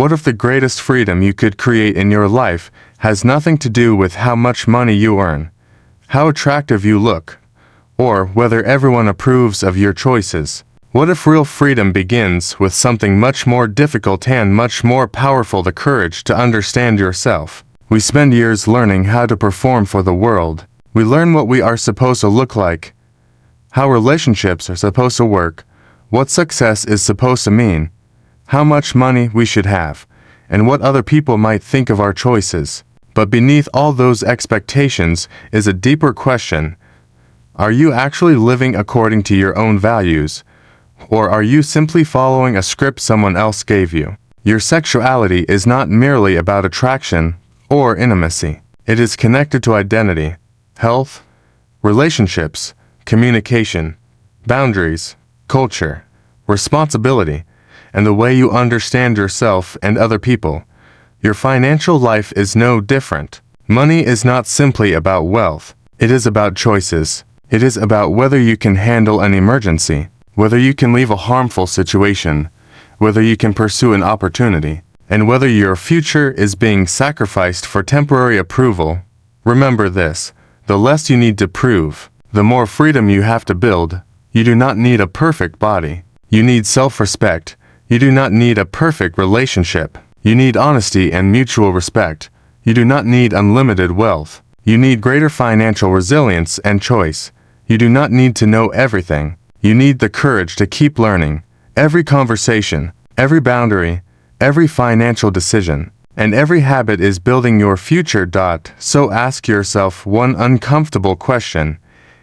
What if the greatest freedom you could create in your life has nothing to do with how much money you earn, how attractive you look, or whether everyone approves of your choices? What if real freedom begins with something much more difficult and much more powerful, the courage to understand yourself? We spend years learning how to perform for the world. We learn what we are supposed to look like, how relationships are supposed to work, what success is supposed to mean, how much money we should have, and what other people might think of our choices. But beneath all those expectations is a deeper question. Are you actually living according to your own values, or are you simply following a script someone else gave you? Your sexuality is not merely about attraction or intimacy. It is connected to identity, health, relationships, communication, boundaries, culture, responsibility, and the way you understand yourself and other people. Your financial life is no different. Money is not simply about wealth. It is about choices. It is about whether you can handle an emergency, whether you can leave a harmful situation, whether you can pursue an opportunity, and whether your future is being sacrificed for temporary approval. Remember this: the less you need to prove, the more freedom you have to build. You do not need a perfect body. You need self-respect. You do not need a perfect relationship. You need honesty and mutual respect. You do not need unlimited wealth. You need greater financial resilience and choice. You do not need to know everything. You need the courage to keep learning. Every conversation, every boundary, every financial decision, and every habit is building your future. So ask yourself one uncomfortable question.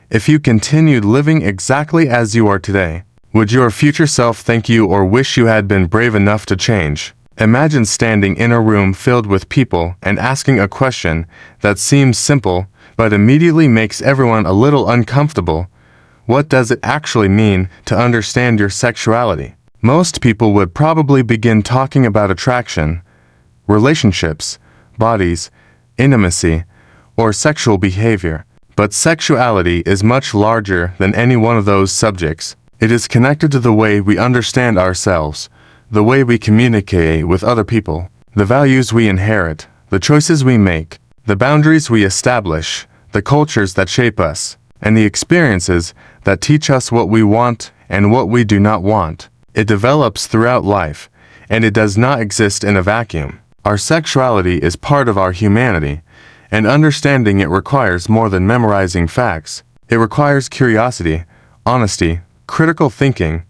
If you continued living exactly as you are today, would your future self thank you or wish you had been brave enough to change? Imagine standing in a room filled with people and asking a question that seems simple but immediately makes everyone a little uncomfortable. What does it actually mean to understand your sexuality? Most people would probably begin talking about attraction, relationships, bodies, intimacy, or sexual behavior. But sexuality is much larger than any one of those subjects. It is connected to the way we understand ourselves, the way we communicate with other people, the values we inherit, the choices we make, the boundaries we establish, the cultures that shape us, and the experiences that teach us what we want and what we do not want. It develops throughout life, and it does not exist in a vacuum. Our sexuality is part of our humanity, and understanding it requires more than memorizing facts. It requires curiosity, honesty, critical thinking,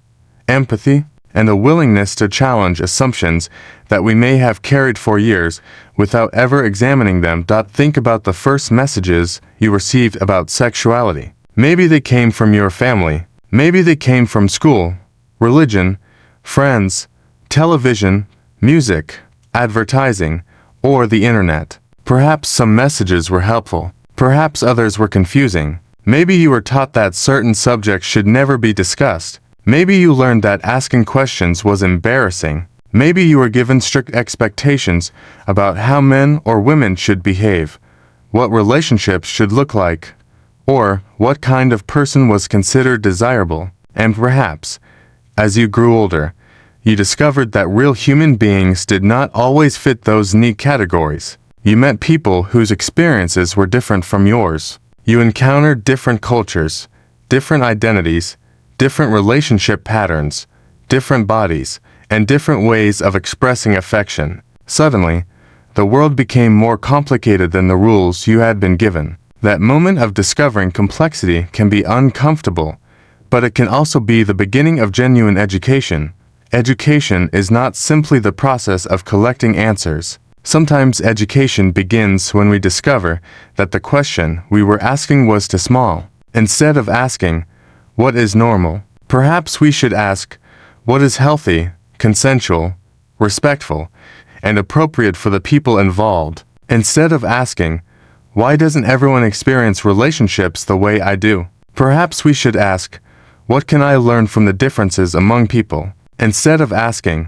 empathy, and a willingness to challenge assumptions that we may have carried for years without ever examining them. Think about the first messages you received about sexuality. Maybe they came from your family. Maybe they came from school, religion, friends, television, music, advertising, or the internet. Perhaps some messages were helpful. Perhaps others were confusing. Maybe you were taught that certain subjects should never be discussed. Maybe you learned that asking questions was embarrassing. Maybe you were given strict expectations about how men or women should behave, what relationships should look like, or what kind of person was considered desirable. And perhaps, as you grew older, you discovered that real human beings did not always fit those neat categories. You met people whose experiences were different from yours. You encountered different cultures, different identities, different relationship patterns, different bodies, and different ways of expressing affection. Suddenly, the world became more complicated than the rules you had been given. That moment of discovering complexity can be uncomfortable, but it can also be the beginning of genuine education. Education is not simply the process of collecting answers. Sometimes education begins when we discover that the question we were asking was too small. Instead of asking, "What is normal?" perhaps we should ask, "What is healthy, consensual, respectful, and appropriate for the people involved?" Instead of asking, "Why doesn't everyone experience relationships the way I do?" perhaps we should ask, "What can I learn from the differences among people?" Instead of asking,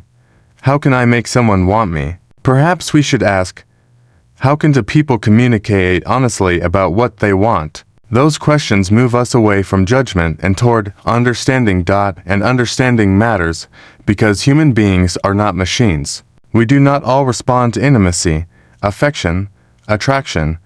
"How can I make someone want me?" perhaps we should ask, "How can two people communicate honestly about what they want?" Those questions move us away from judgment and toward understanding. And understanding matters because human beings are not machines. We do not all respond to intimacy, affection, attraction,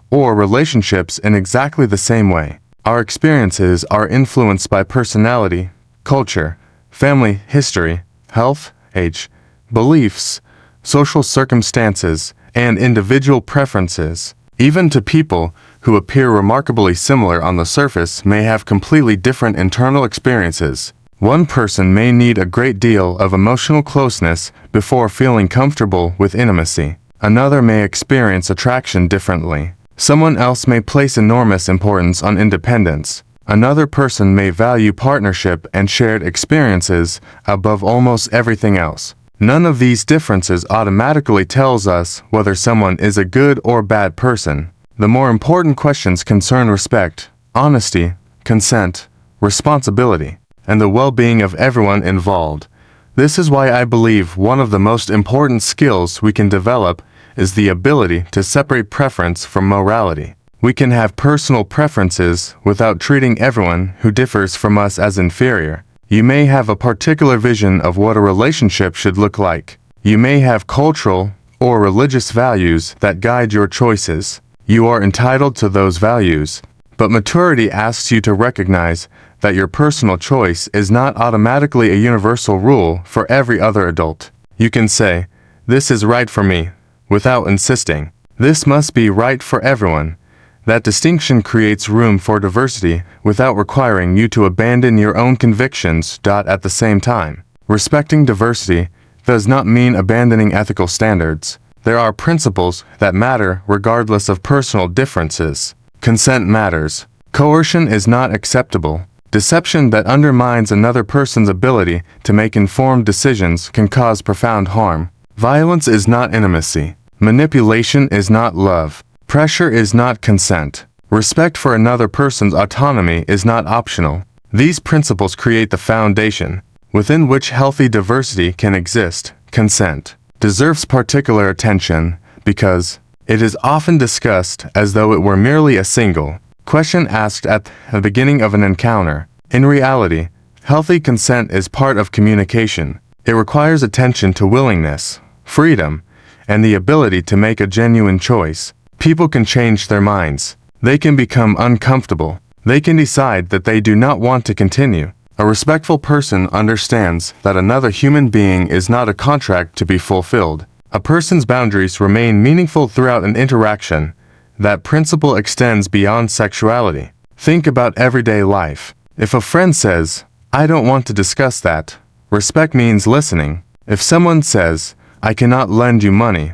or relationships in exactly the same way. Our experiences are influenced by personality, culture, family history, health, age, beliefs, social circumstances, and individual preferences. Even to people who appear remarkably similar on the surface may have completely different internal experiences. One person may need a great deal of emotional closeness before feeling comfortable with intimacy. Another may experience attraction differently. Someone else may place enormous importance on independence. Another person may value partnership and shared experiences above almost everything else. None of these differences automatically tells us whether someone is a good or bad person. The more important questions concern respect, honesty, consent, responsibility, and the well-being of everyone involved. This is why I believe one of the most important skills we can develop is the ability to separate preference from morality. We can have personal preferences without treating everyone who differs from us as inferior. You may have a particular vision of what a relationship should look like. You may have cultural or religious values that guide your choices. You are entitled to those values, but maturity asks you to recognize that your personal choice is not automatically a universal rule for every other adult. You can say, "This is right for me," without insisting, "This must be right for everyone." That distinction creates room for diversity without requiring you to abandon your own convictions. At the same time, respecting diversity does not mean abandoning ethical standards. There are principles that matter regardless of personal differences. Consent matters. Coercion is not acceptable. Deception that undermines another person's ability to make informed decisions can cause profound harm. Violence is not intimacy. Manipulation is not love. Pressure is not consent. Respect for another person's autonomy is not optional. These principles create the foundation within which healthy diversity can exist. Consent deserves particular attention because it is often discussed as though it were merely a single question asked at the beginning of an encounter. In reality, healthy consent is part of communication. It requires attention to willingness, freedom, and the ability to make a genuine choice. People can change their minds. They can become uncomfortable. They can decide that they do not want to continue. A respectful person understands that another human being is not a contract to be fulfilled. A person's boundaries remain meaningful throughout an interaction. That principle extends beyond sexuality. Think about everyday life. If a friend says, "I don't want to discuss that," respect means listening. If someone says, "I cannot lend you money,"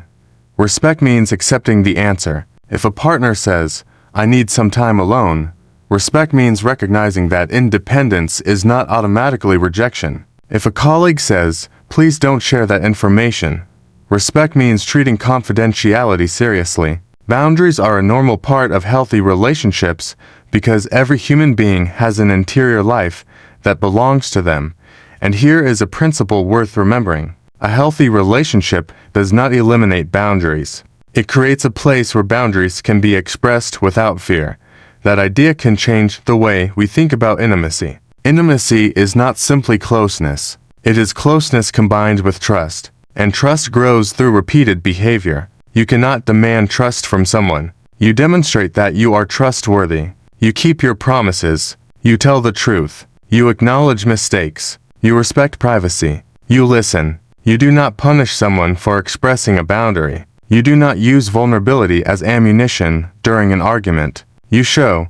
respect means accepting the answer. If a partner says, "I need some time alone," respect means recognizing that independence is not automatically rejection. If a colleague says, "Please don't share that information," respect means treating confidentiality seriously. Boundaries are a normal part of healthy relationships because every human being has an interior life that belongs to them, and here is a principle worth remembering. A healthy relationship does not eliminate boundaries. It creates a place where boundaries can be expressed without fear. That idea can change the way we think about intimacy. Intimacy is not simply closeness. It is closeness combined with trust. And trust grows through repeated behavior. You cannot demand trust from someone. You demonstrate that you are trustworthy. You keep your promises. You tell the truth. You acknowledge mistakes. You respect privacy. You listen. You do not punish someone for expressing a boundary. You do not use vulnerability as ammunition during an argument. You show,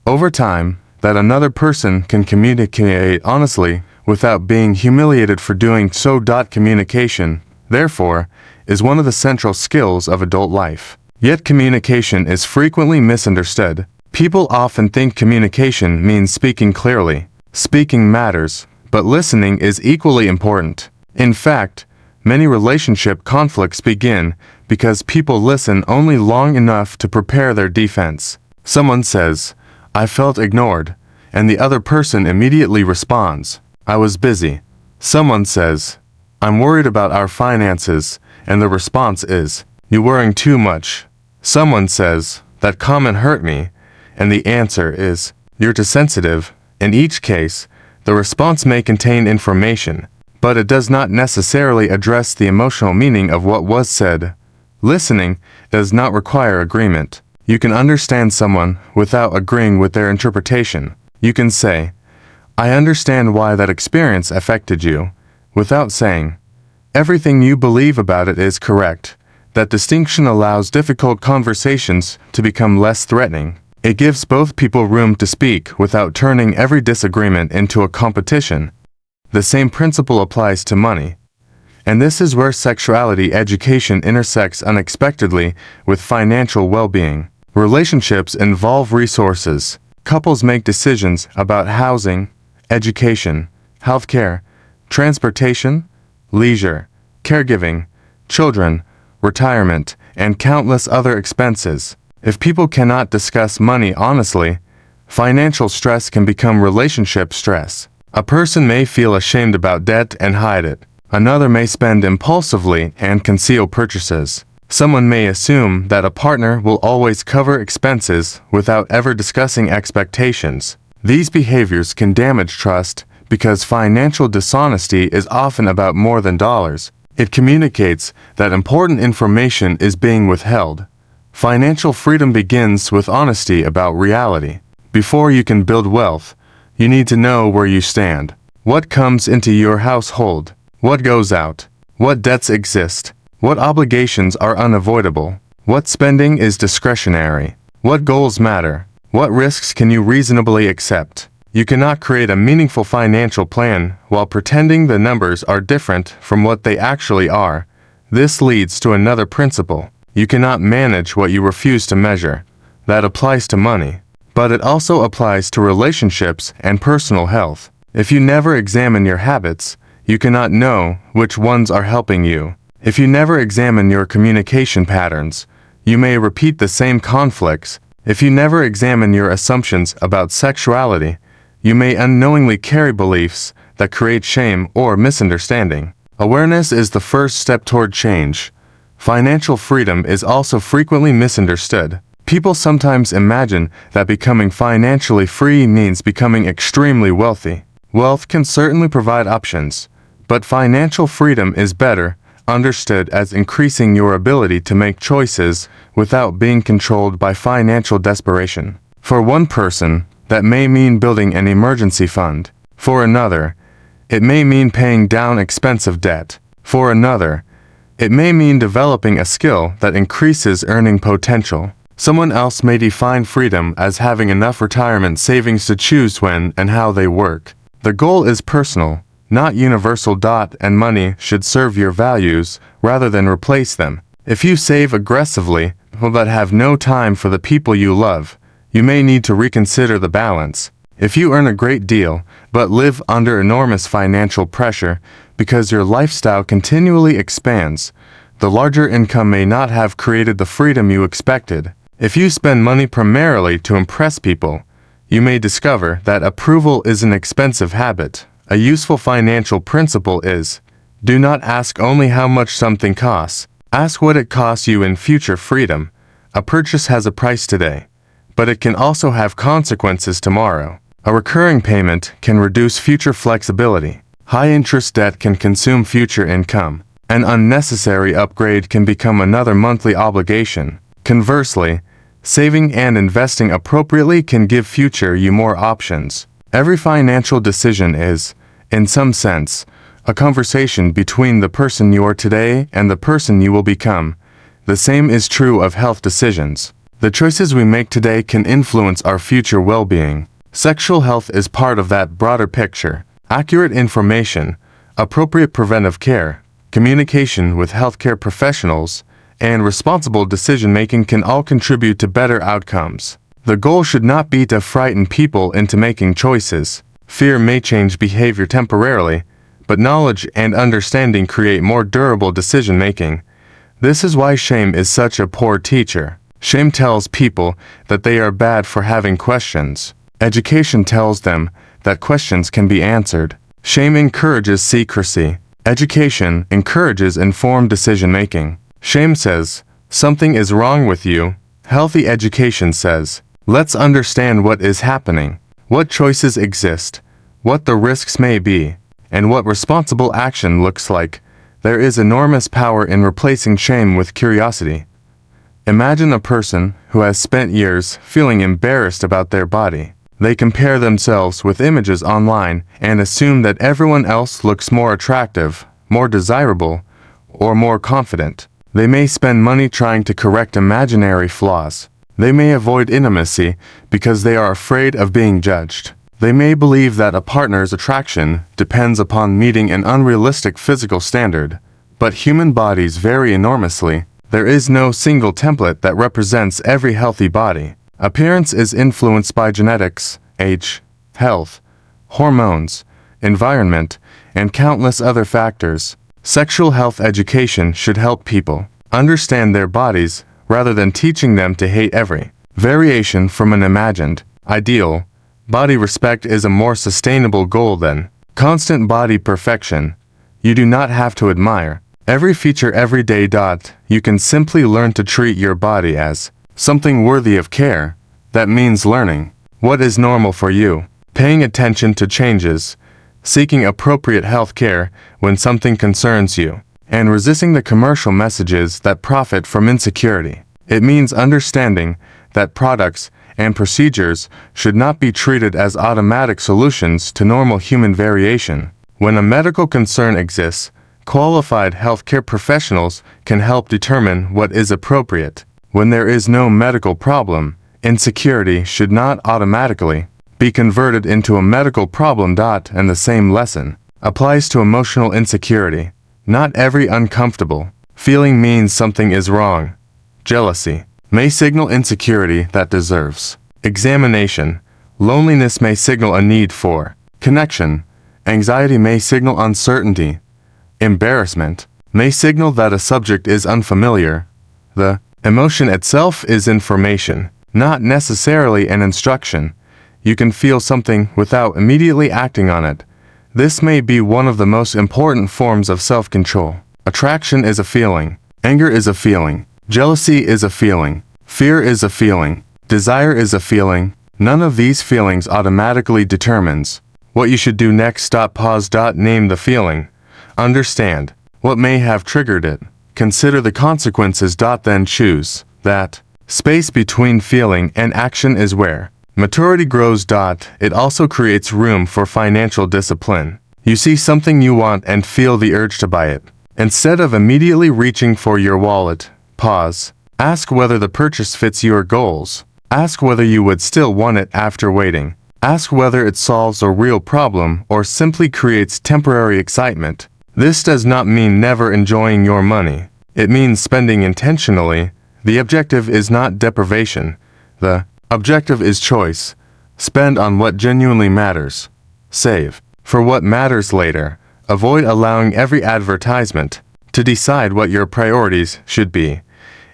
over time, that another person can communicate honestly without being humiliated for doing so. Communication, therefore, is one of the central skills of adult life. Yet communication is frequently misunderstood. People often think communication means speaking clearly. Speaking matters, but listening is equally important. In fact, many relationship conflicts begin because people listen only long enough to prepare their defense. Someone says, "I felt ignored," and the other person immediately responds, "I was busy." Someone says, "I'm worried about our finances," and the response is, "You're worrying too much." Someone says, "That comment hurt me," and the answer is, "You're too sensitive." In each case, the response may contain information, but it does not necessarily address the emotional meaning of what was said. Listening does not require agreement. You can understand someone without agreeing with their interpretation. You can say, "I understand why that experience affected you," without saying, "Everything you believe about it is correct." That distinction allows difficult conversations to become less threatening. It gives both people room to speak without turning every disagreement into a competition. The same principle applies to money. And this is where sexuality education intersects unexpectedly with financial well-being. Relationships involve resources. Couples make decisions about housing, education, healthcare, transportation, leisure, caregiving, children, retirement, and countless other expenses. If people cannot discuss money honestly, financial stress can become relationship stress. A person may feel ashamed about debt and hide it. Another may spend impulsively and conceal purchases. Someone may assume that a partner will always cover expenses without ever discussing expectations. These behaviors can damage trust because financial dishonesty is often about more than dollars. It communicates that important information is being withheld. Financial freedom begins with honesty about reality. Before you can build wealth, you need to know where you stand. What comes into your household? What goes out? What debts exist? What obligations are unavoidable? What spending is discretionary? What goals matter? What risks can you reasonably accept? You cannot create a meaningful financial plan while pretending the numbers are different from what they actually are. This leads to another principle. You cannot manage what you refuse to measure. That applies to money, but it also applies to relationships and personal health. If you never examine your habits, you cannot know which ones are helping you. If you never examine your communication patterns, you may repeat the same conflicts. If you never examine your assumptions about sexuality, you may unknowingly carry beliefs that create shame or misunderstanding. Awareness is the first step toward change. Financial freedom is also frequently misunderstood. People sometimes imagine that becoming financially free means becoming extremely wealthy. Wealth can certainly provide options, but financial freedom is better understood as increasing your ability to make choices without being controlled by financial desperation. For one person, that may mean building an emergency fund. For another, it may mean paying down expensive debt. For another, it may mean developing a skill that increases earning potential. Someone else may define freedom as having enough retirement savings to choose when and how they work. The goal is personal, not universal. And money should serve your values rather than replace them. If you save aggressively but have no time for the people you love, you may need to reconsider the balance. If you earn a great deal but live under enormous financial pressure because your lifestyle continually expands, the larger income may not have created the freedom you expected. If you spend money primarily to impress people, you may discover that approval is an expensive habit. A useful financial principle is, do not ask only how much something costs. Ask what it costs you in future freedom. A purchase has a price today, but it can also have consequences tomorrow. A recurring payment can reduce future flexibility. High-interest debt can consume future income. An unnecessary upgrade can become another monthly obligation. Conversely, saving and investing appropriately can give future you more options. Every financial decision is, in some sense, a conversation between the person you are today and the person you will become. The same is true of health decisions. The choices we make today can influence our future well-being. Sexual health is part of that broader picture. Accurate information, appropriate preventive care, communication with healthcare professionals, and responsible decision-making can all contribute to better outcomes. The goal should not be to frighten people into making choices. Fear may change behavior temporarily, but knowledge and understanding create more durable decision-making. This is why shame is such a poor teacher. Shame tells people that they are bad for having questions. Education tells them that questions can be answered. Shame encourages secrecy. Education encourages informed decision-making. Shame says, something is wrong with you. Healthy education says, let's understand what is happening, what choices exist, what the risks may be, and what responsible action looks like. There is enormous power in replacing shame with curiosity. Imagine a person who has spent years feeling embarrassed about their body. They compare themselves with images online and assume that everyone else looks more attractive, more desirable, or more confident. They may spend money trying to correct imaginary flaws. They may avoid intimacy because they are afraid of being judged. They may believe that a partner's attraction depends upon meeting an unrealistic physical standard. But human bodies vary enormously. There is no single template that represents every healthy body. Appearance is influenced by genetics, age, health, hormones, environment, and countless other factors. Sexual health education should help people understand their bodies rather than teaching them to hate every variation from an imagined ideal. Body respect is a more sustainable goal than constant body perfection. You do not have to admire every feature every day. You can simply learn to treat your body as something worthy of care. That means learning what is normal for you, paying attention to changes, seeking appropriate health care when something concerns you, and resisting the commercial messages that profit from insecurity. It means understanding that products and procedures should not be treated as automatic solutions to normal human variation. When a medical concern exists, qualified healthcare professionals can help determine what is appropriate. When there is no medical problem, insecurity should not automatically be converted into a medical problem. And the same lesson applies to emotional insecurity. Not every uncomfortable feeling means something is wrong. Jealousy may signal insecurity that deserves examination. Loneliness may signal a need for connection. Anxiety may signal uncertainty. Embarrassment may signal that a subject is unfamiliar. The emotion itself is information, not necessarily an instruction. You can feel something without immediately acting on it. This may be one of the most important forms of self-control. Attraction is a feeling. Anger is a feeling. Jealousy is a feeling. Fear is a feeling. Desire is a feeling. None of these feelings automatically determines what you should do next. Pause. Name the feeling. Understand what may have triggered it. Consider the consequences. Then choose. That space between feeling and action is where maturity grows. It also creates room for financial discipline. You see something you want and feel the urge to buy it. Instead of immediately reaching for your wallet, pause. Ask whether the purchase fits your goals. Ask whether you would still want it after waiting. Ask whether it solves a real problem or simply creates temporary excitement. This does not mean never enjoying your money. It means spending intentionally. The objective is not deprivation. The objective is choice. Spend on what genuinely matters. Save for what matters later. Avoid allowing every advertisement to decide what your priorities should be.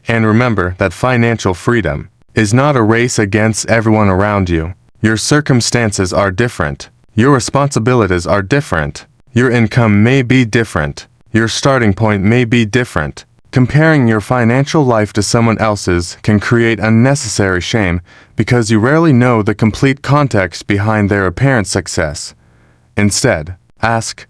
And remember that financial freedom is not a race against everyone around you. Your circumstances are different. Your responsibilities are different. Your income may be different. Your starting point may be different. Comparing your financial life to someone else's can create unnecessary shame because you rarely know the complete context behind their apparent success. Instead, ask,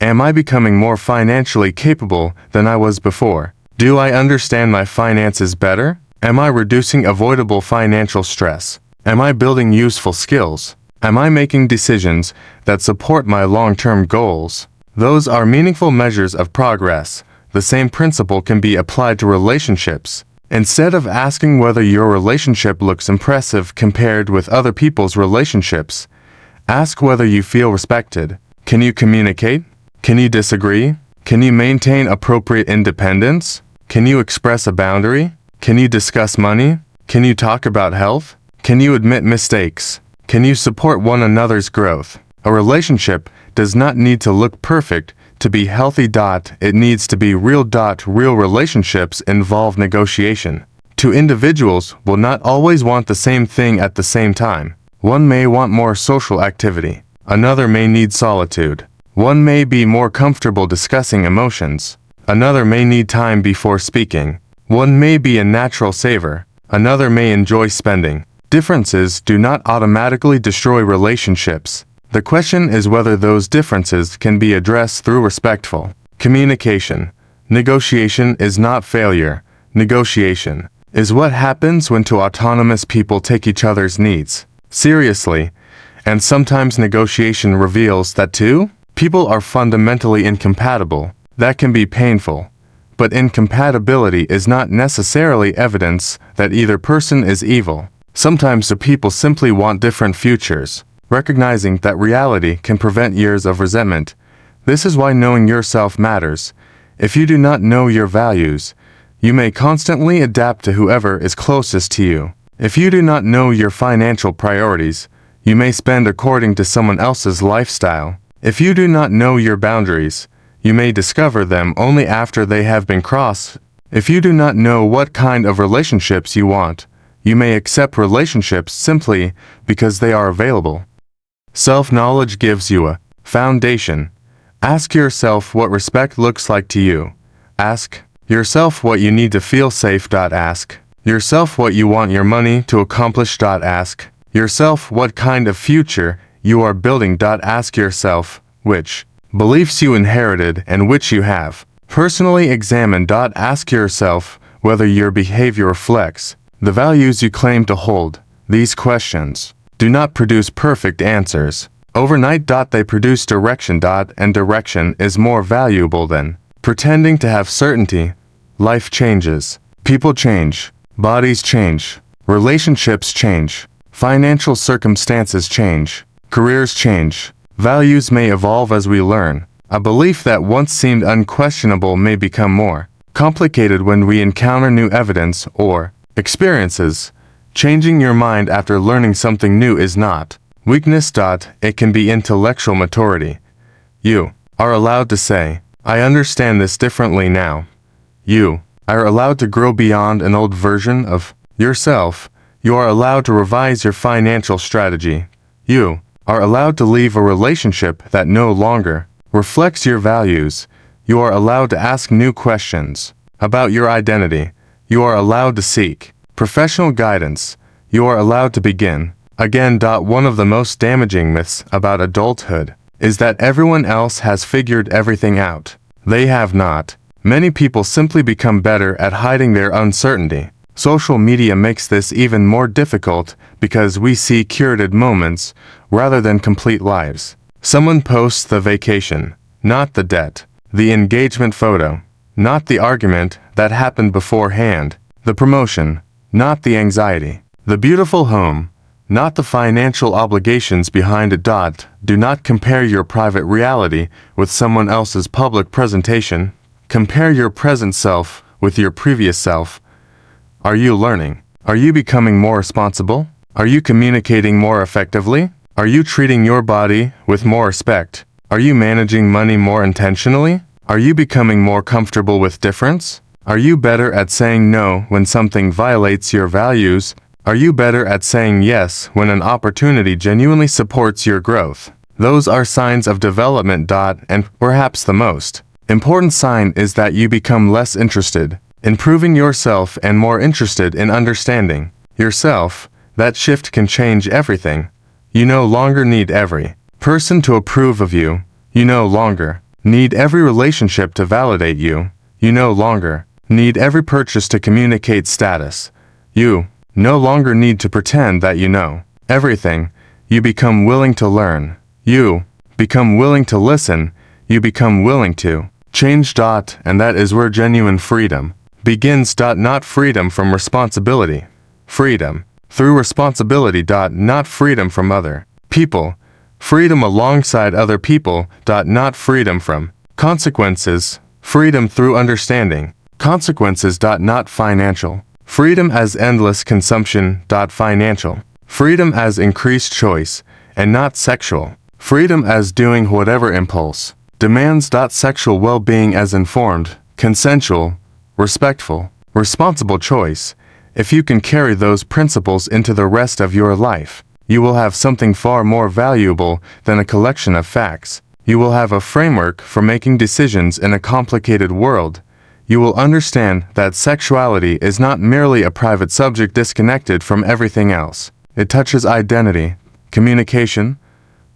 am I becoming more financially capable than I was before? Do I understand my finances better? Am I reducing avoidable financial stress? Am I building useful skills? Am I making decisions that support my long-term goals? Those are meaningful measures of progress. The same principle can be applied to relationships. Instead of asking whether your relationship looks impressive compared with other people's relationships, ask whether you feel respected. Can you communicate? Can you disagree? Can you maintain appropriate independence? Can you express a boundary? Can you discuss money? Can you talk about health? Can you admit mistakes? Can you support one another's growth? A relationship does not need to look perfect to be healthy. It needs to be real. Real relationships involve negotiation. Two individuals will not always want the same thing at the same time. One may want more social activity. Another may need solitude. One may be more comfortable discussing emotions. Another may need time before speaking. One may be a natural saver. Another may enjoy spending. Differences do not automatically destroy relationships. The question is whether those differences can be addressed through respectful communication. Negotiation is not failure. Negotiation is what happens when two autonomous people take each other's needs seriously, and sometimes negotiation reveals that two people are fundamentally incompatible. That can be painful, but incompatibility is not necessarily evidence that either person is evil. Sometimes the people simply want different futures. Recognizing that reality can prevent years of resentment. This is why knowing yourself matters. If you do not know your values, you may constantly adapt to whoever is closest to you. If you do not know your financial priorities, you may spend according to someone else's lifestyle. If you do not know your boundaries, you may discover them only after they have been crossed. If you do not know what kind of relationships you want, you may accept relationships simply because they are available. Self-knowledge gives you a foundation. Ask yourself what respect looks like to you. Ask yourself what you need to feel safe. Ask yourself what you want your money to accomplish. Ask yourself what kind of future you are building. Ask yourself which beliefs you inherited and which you have personally examined. Ask yourself whether your behavior reflects the values you claim to hold. These questions do not produce perfect answers overnight. They produce direction. And direction is more valuable than pretending to have certainty. Life changes. People change. Bodies change. Relationships change. Financial circumstances change. Careers change. Values may evolve as we learn. A belief that once seemed unquestionable may become more complicated when we encounter new evidence or experiences. Changing your mind after learning something new is not weakness. It can be intellectual maturity. You are allowed to say, I understand this differently now. You are allowed to grow beyond an old version of yourself. You are allowed to revise your financial strategy. You are allowed to leave a relationship that no longer reflects your values. You are allowed to ask new questions about your identity. You are allowed to seek professional guidance. You are allowed to begin again. One of the most damaging myths about adulthood is that everyone else has figured everything out. They have not. Many people simply become better at hiding their uncertainty. Social media makes this even more difficult because we see curated moments rather than complete lives. Someone posts the vacation, not the debt, the engagement photo, not the argument that happened beforehand, the promotion, not the anxiety, the beautiful home, not the financial obligations behind it. Do not compare your private reality with someone else's public presentation. Compare your present self with your previous self. Are you learning? Are you becoming more responsible? Are you communicating more effectively? Are you treating your body with more respect? Are you managing money more intentionally? Are you becoming more comfortable with difference? Are you better at saying no when something violates your values? Are you better at saying yes when an opportunity genuinely supports your growth? Those are signs of development. And perhaps the most important sign is that you become less interested in proving yourself and more interested in understanding yourself. That shift can change everything. You no longer need every person to approve of you. You no longer need every relationship to validate you. You no longer need every purchase to communicate status. You no longer need to pretend that you know everything. You become willing to learn. You become willing to listen. You become willing to change. And that is where genuine freedom begins. Not freedom from responsibility. Freedom through responsibility. Not freedom from other people. Freedom alongside other people. Not freedom from consequences. Freedom through understanding consequences. Not financial freedom as endless consumption. Financial freedom as increased choice and not sexual freedom as doing whatever impulse demands. Sexual well-being as informed, consensual, respectful, responsible choice. If you can carry those principles into the rest of your life, you will have something far more valuable than a collection of facts. You will have a framework for making decisions in a complicated world. You will understand that sexuality is not merely a private subject disconnected from everything else. It touches identity, communication,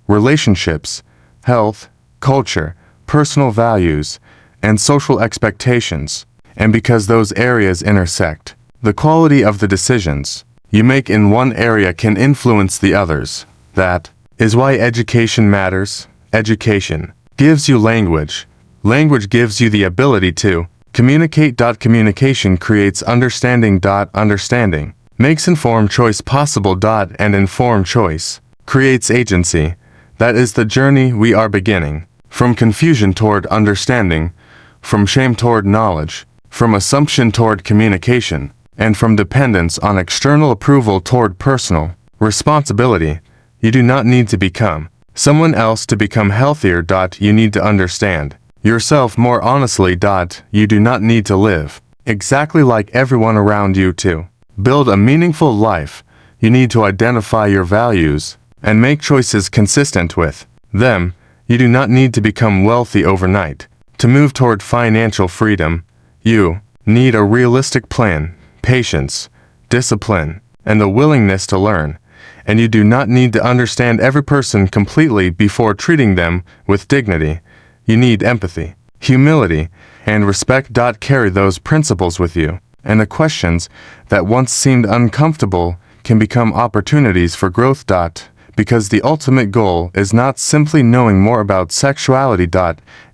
relationships, health, culture, personal values, and social expectations. And because those areas intersect, the quality of the decisions you make in one area can influence the others. That is why education matters. Education gives you language. Language gives you the ability to communicate. Communication creates understanding. Understanding makes informed choice possible. And informed choice creates agency. That is the journey we are beginning. From confusion toward understanding, from shame toward knowledge, from assumption toward communication, and from dependence on external approval toward personal responsibility. You do not need to become someone else to become healthier. You need to understand yourself more honestly. You do not need to live exactly like everyone around you to build a meaningful life. You need to identify your values and make choices consistent with them. You do not need to become wealthy overnight to move toward financial freedom. You need a realistic plan, patience, discipline, and the willingness to learn. And you do not need to understand every person completely before treating them with dignity. You need empathy, humility, and respect. Carry those principles with you, and the questions that once seemed uncomfortable can become opportunities for growth. Because the ultimate goal is not simply knowing more about sexuality.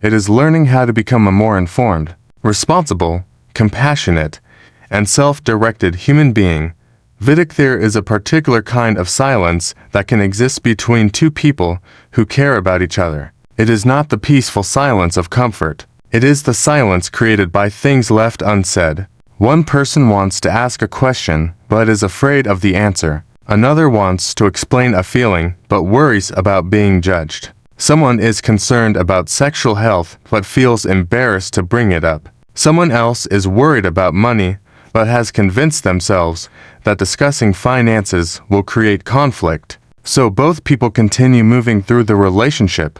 It is learning how to become a more informed, responsible, compassionate, and self-directed human being. There is a particular kind of silence that can exist between two people who care about each other. It is not the peaceful silence of comfort. It is the silence created by things left unsaid. One person wants to ask a question, but is afraid of the answer. Another wants to explain a feeling, but worries about being judged. Someone is concerned about sexual health, but feels embarrassed to bring it up. Someone else is worried about money, but has convinced themselves that discussing finances will create conflict. So both people continue moving through the relationship,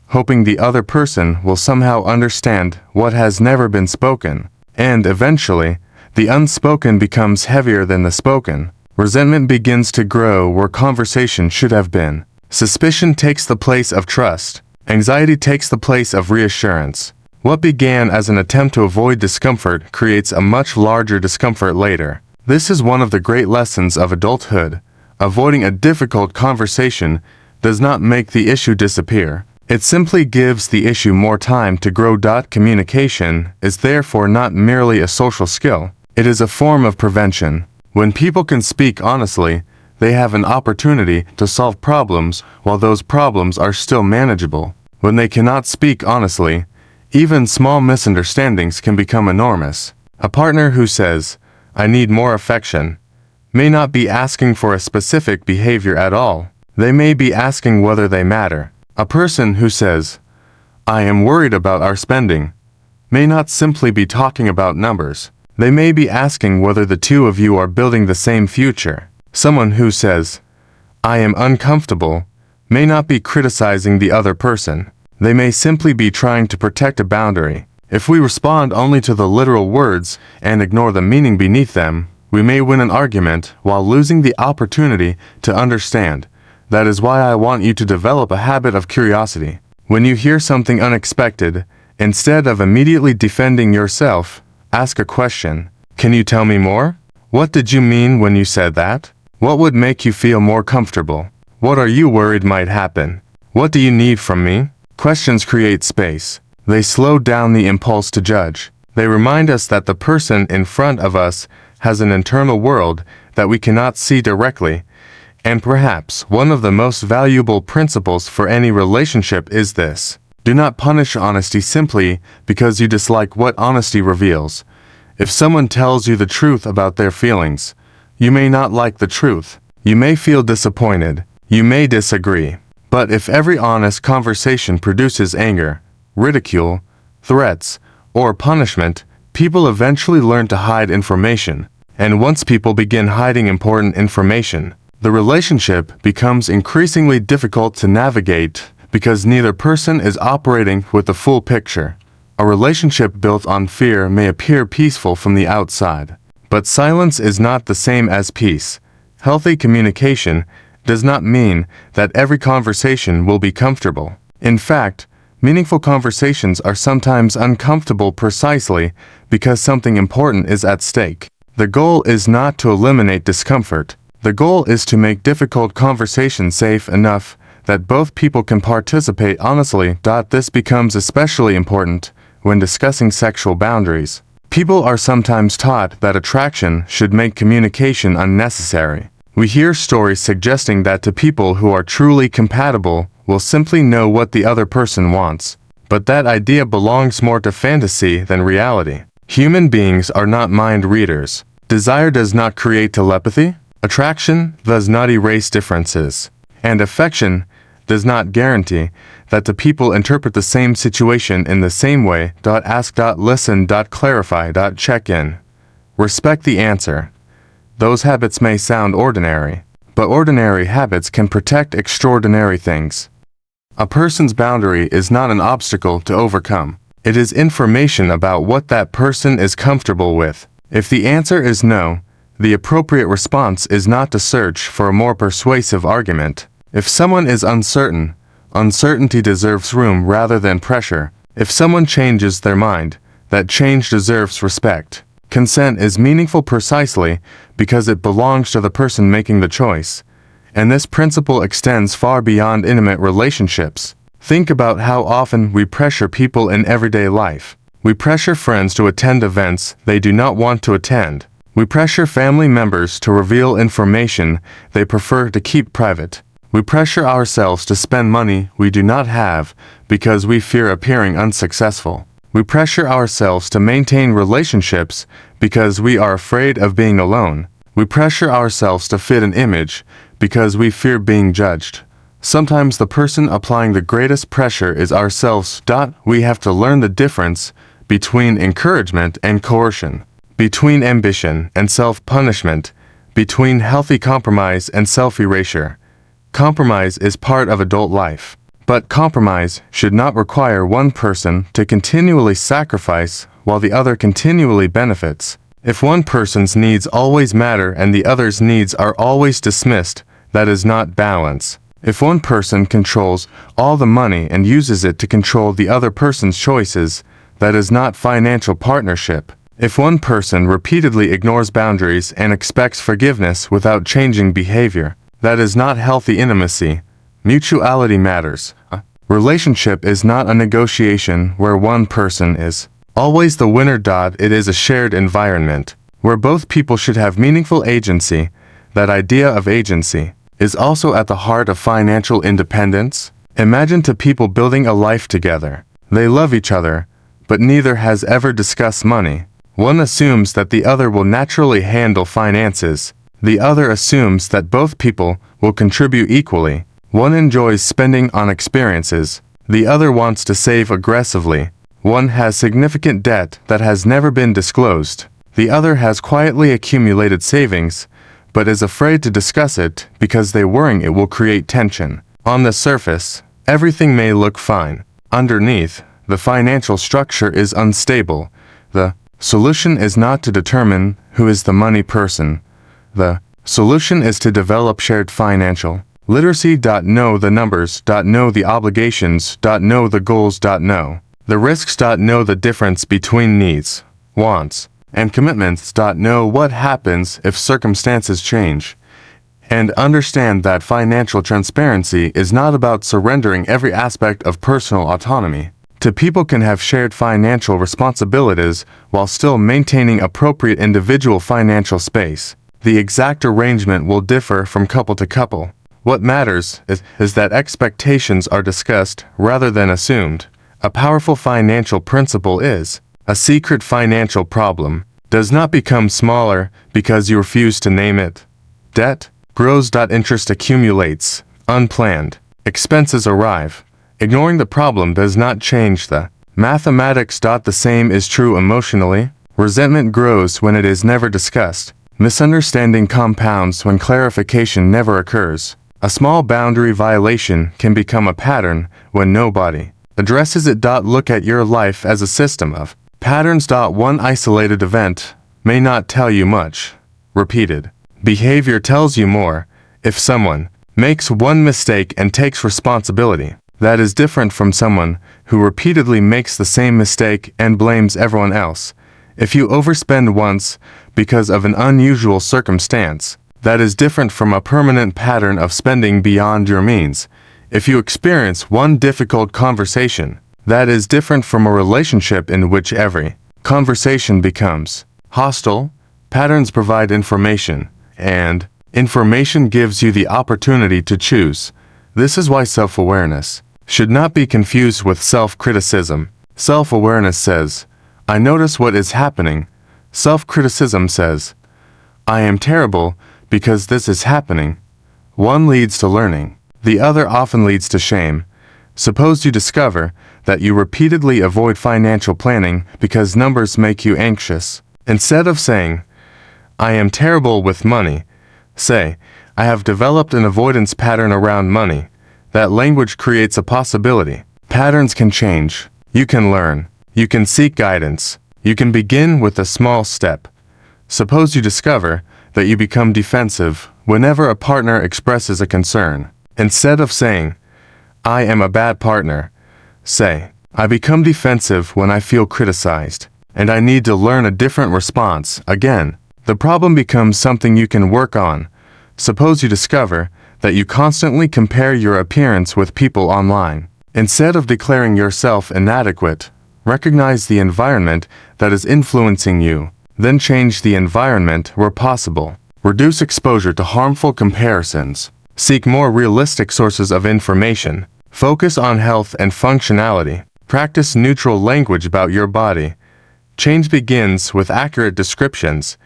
hoping the other person will somehow understand what has never been spoken. And eventually, the unspoken becomes heavier than the spoken. Resentment begins to grow where conversation should have been. Suspicion takes the place of trust. Anxiety takes the place of reassurance. What began as an attempt to avoid discomfort creates a much larger discomfort later. This is one of the great lessons of adulthood. Avoiding a difficult conversation does not make the issue disappear. It simply gives the issue more time to grow. Communication is therefore not merely a social skill. It is a form of prevention. When people can speak honestly, they have an opportunity to solve problems while those problems are still manageable. When they cannot speak honestly, even small misunderstandings can become enormous. A partner who says, "I need more affection," may not be asking for a specific behavior at all. They may be asking whether they matter. A person who says, "I am worried about our spending," may not simply be talking about numbers. They may be asking whether the two of you are building the same future. Someone who says, "I am uncomfortable," may not be criticizing the other person. They may simply be trying to protect a boundary. If we respond only to the literal words and ignore the meaning beneath them, we may win an argument while losing the opportunity to understand. That is why I want you to develop a habit of curiosity. When you hear something unexpected, instead of immediately defending yourself, ask a question. Can you tell me more? What did you mean when you said that? What would make you feel more comfortable? What are you worried might happen? What do you need from me? Questions create space. They slow down the impulse to judge. They remind us that the person in front of us has an internal world that we cannot see directly. And perhaps one of the most valuable principles for any relationship is this: do not punish honesty simply because you dislike what honesty reveals. If someone tells you the truth about their feelings, you may not like the truth. You may feel disappointed. You may disagree. But if every honest conversation produces anger, ridicule, threats, or punishment, people eventually learn to hide information. And once people begin hiding important information, the relationship becomes increasingly difficult to navigate because neither person is operating with the full picture. A relationship built on fear may appear peaceful from the outside, but silence is not the same as peace. Healthy communication does not mean that every conversation will be comfortable. In fact, meaningful conversations are sometimes uncomfortable precisely because something important is at stake. The goal is not to eliminate discomfort. The goal is to make difficult conversations safe enough that both people can participate honestly. This becomes especially important when discussing sexual boundaries. People are sometimes taught that attraction should make communication unnecessary. We hear stories suggesting that to people who are truly compatible will simply know what the other person wants. But that idea belongs more to fantasy than reality. Human beings are not mind readers. Desire does not create telepathy. Attraction does not erase differences. And affection does not guarantee that the people interpret the same situation in the same way. Ask, listen, clarify, check in. Respect the answer. Those habits may sound ordinary, but ordinary habits can protect extraordinary things. A person's boundary is not an obstacle to overcome. It is information about what that person is comfortable with. If the answer is no, the appropriate response is not to search for a more persuasive argument. If someone is uncertain, uncertainty deserves room rather than pressure. If someone changes their mind, that change deserves respect. Consent is meaningful precisely because it belongs to the person making the choice, and this principle extends far beyond intimate relationships. Think about how often we pressure people in everyday life. We pressure friends to attend events they do not want to attend. We pressure family members to reveal information they prefer to keep private. We pressure ourselves to spend money we do not have because we fear appearing unsuccessful. We pressure ourselves to maintain relationships because we are afraid of being alone. We pressure ourselves to fit an image because we fear being judged. Sometimes the person applying the greatest pressure is ourselves. We have to learn the difference between encouragement and coercion, between ambition and self-punishment, between healthy compromise and self-erasure. Compromise is part of adult life, but compromise should not require one person to continually sacrifice while the other continually benefits. If one person's needs always matter and the other's needs are always dismissed, that is not balance. If one person controls all the money and uses it to control the other person's choices, that is not financial partnership. If one person repeatedly ignores boundaries and expects forgiveness without changing behavior, that is not healthy intimacy. Mutuality matters. A relationship is not a negotiation where one person is always the winner. It is a shared environment where both people should have meaningful agency. That idea of agency is also at the heart of financial independence. Imagine two people building a life together. They love each other, but neither has ever discussed money. One assumes that the other will naturally handle finances. The other assumes that both people will contribute equally. One enjoys spending on experiences. The other wants to save aggressively. One has significant debt that has never been disclosed. The other has quietly accumulated savings, but is afraid to discuss it because they worry it will create tension. On the surface, everything may look fine. Underneath, the financial structure is unstable. The solution is not to determine who is the money person. The solution is to develop shared financial literacy. Know the numbers. Know the obligations. Know the goals. Know the risks. Know the difference between needs, wants, and commitments. Know what happens if circumstances change. And understand that financial transparency is not about surrendering every aspect of personal autonomy. Two people can have shared financial responsibilities while still maintaining appropriate individual financial space. The exact arrangement will differ from couple to couple. What matters is that expectations are discussed rather than assumed. A powerful financial principle is: a secret financial problem does not become smaller because you refuse to name it. Debt grows. Interest accumulates. Unplanned expenses arrive. Ignoring the problem does not change the mathematics. The same is true emotionally. Resentment grows when it is never discussed. Misunderstanding compounds when clarification never occurs. A small boundary violation can become a pattern when nobody addresses it. Look at your life as a system of patterns. One isolated event may not tell you much. Repeated behavior tells you more. If someone makes one mistake and takes responsibility. That is different from someone who repeatedly makes the same mistake and blames everyone else. If you overspend once because of an unusual circumstance, that is different from a permanent pattern of spending beyond your means. If you experience one difficult conversation, that is different from a relationship in which every conversation becomes hostile. Patterns provide information, and information gives you the opportunity to choose. This is why self-awareness should not be confused with self-criticism. Self-awareness says, I notice what is happening. Self-criticism says, I am terrible because this is happening. One leads to learning. The other often leads to shame. Suppose you discover that you repeatedly avoid financial planning because numbers make you anxious. Instead of saying, I am terrible with money, say, I have developed an avoidance pattern around money. That language creates a possibility. Patterns can change. You can learn. You can seek guidance. You can begin with a small step. Suppose you discover that you become defensive whenever a partner expresses a concern. Instead of saying, I am a bad partner, say, I become defensive when I feel criticized, and I need to learn a different response. Again, the problem becomes something you can work on. Suppose you discover that you constantly compare your appearance with people online. Instead of declaring yourself inadequate, recognize the environment that is influencing you. Then change the environment where possible. Reduce exposure to harmful comparisons. Seek more realistic sources of information. Focus on health and functionality. Practice neutral language about your body. Change begins with accurate descriptions.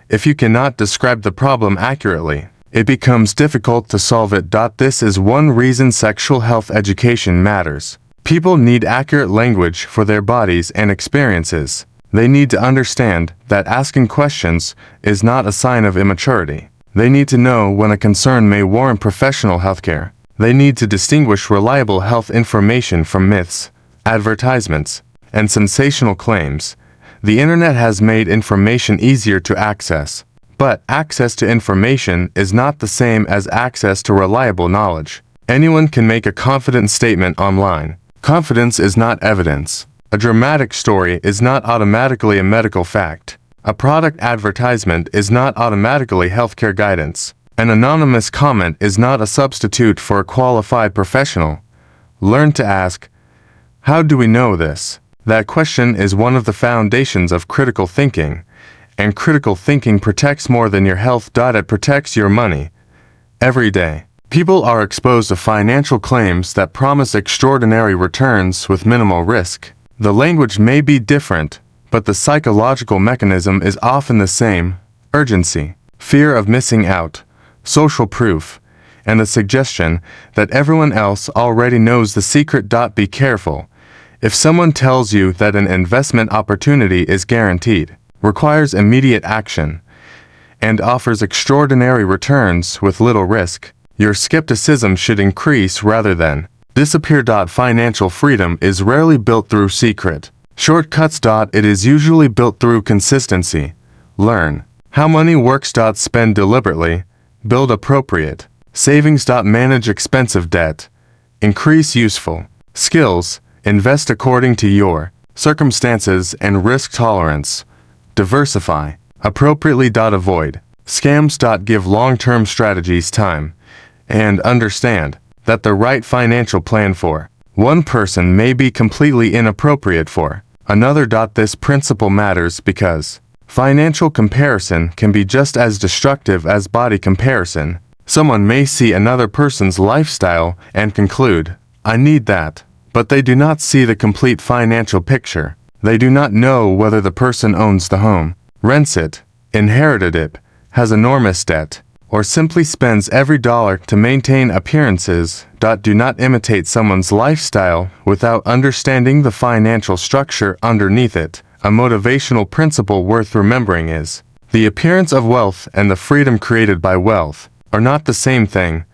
If you cannot describe the problem accurately, it becomes difficult to solve it. This is one reason sexual health education matters. People need accurate language for their bodies and experiences. They need to understand that asking questions is not a sign of immaturity. They need to know when a concern may warrant professional healthcare. They need to distinguish reliable health information from myths, advertisements, and sensational claims. The internet has made information easier to access. But access to information is not the same as access to reliable knowledge. Anyone can make a confident statement online. Confidence is not evidence. A dramatic story is not automatically a medical fact. A product advertisement is not automatically healthcare guidance. An anonymous comment is not a substitute for a qualified professional. Learn to ask, how do we know this? That question is one of the foundations of critical thinking. And critical thinking protects more than your health. It protects your money. Every day, people are exposed to financial claims that promise extraordinary returns with minimal risk. The language may be different, but the psychological mechanism is often the same: urgency, fear of missing out, social proof, and the suggestion that everyone else already knows the secret. Be careful. If someone tells you that an investment opportunity is guaranteed, requires immediate action, and offers extraordinary returns with little risk, your skepticism should increase rather than disappear. Financial freedom is rarely built through secret shortcuts. It is usually built through consistency. Learn how money works. Spend deliberately. Build appropriate savings. Manage expensive debt. Increase useful skills. Invest according to your circumstances and risk tolerance. Diversify appropriately. Avoid scams. Give long-term strategies time, and understand that the right financial plan for one person may be completely inappropriate for another. This principle matters because financial comparison can be just as destructive as body comparison. Someone may see another person's lifestyle and conclude, I need that, but they do not see the complete financial picture. They do not know whether the person owns the home, rents it, inherited it, has enormous debt, or simply spends every dollar to maintain appearances. Do not imitate someone's lifestyle without understanding the financial structure underneath it. A motivational principle worth remembering is, the appearance of wealth and the freedom created by wealth are not the same thing.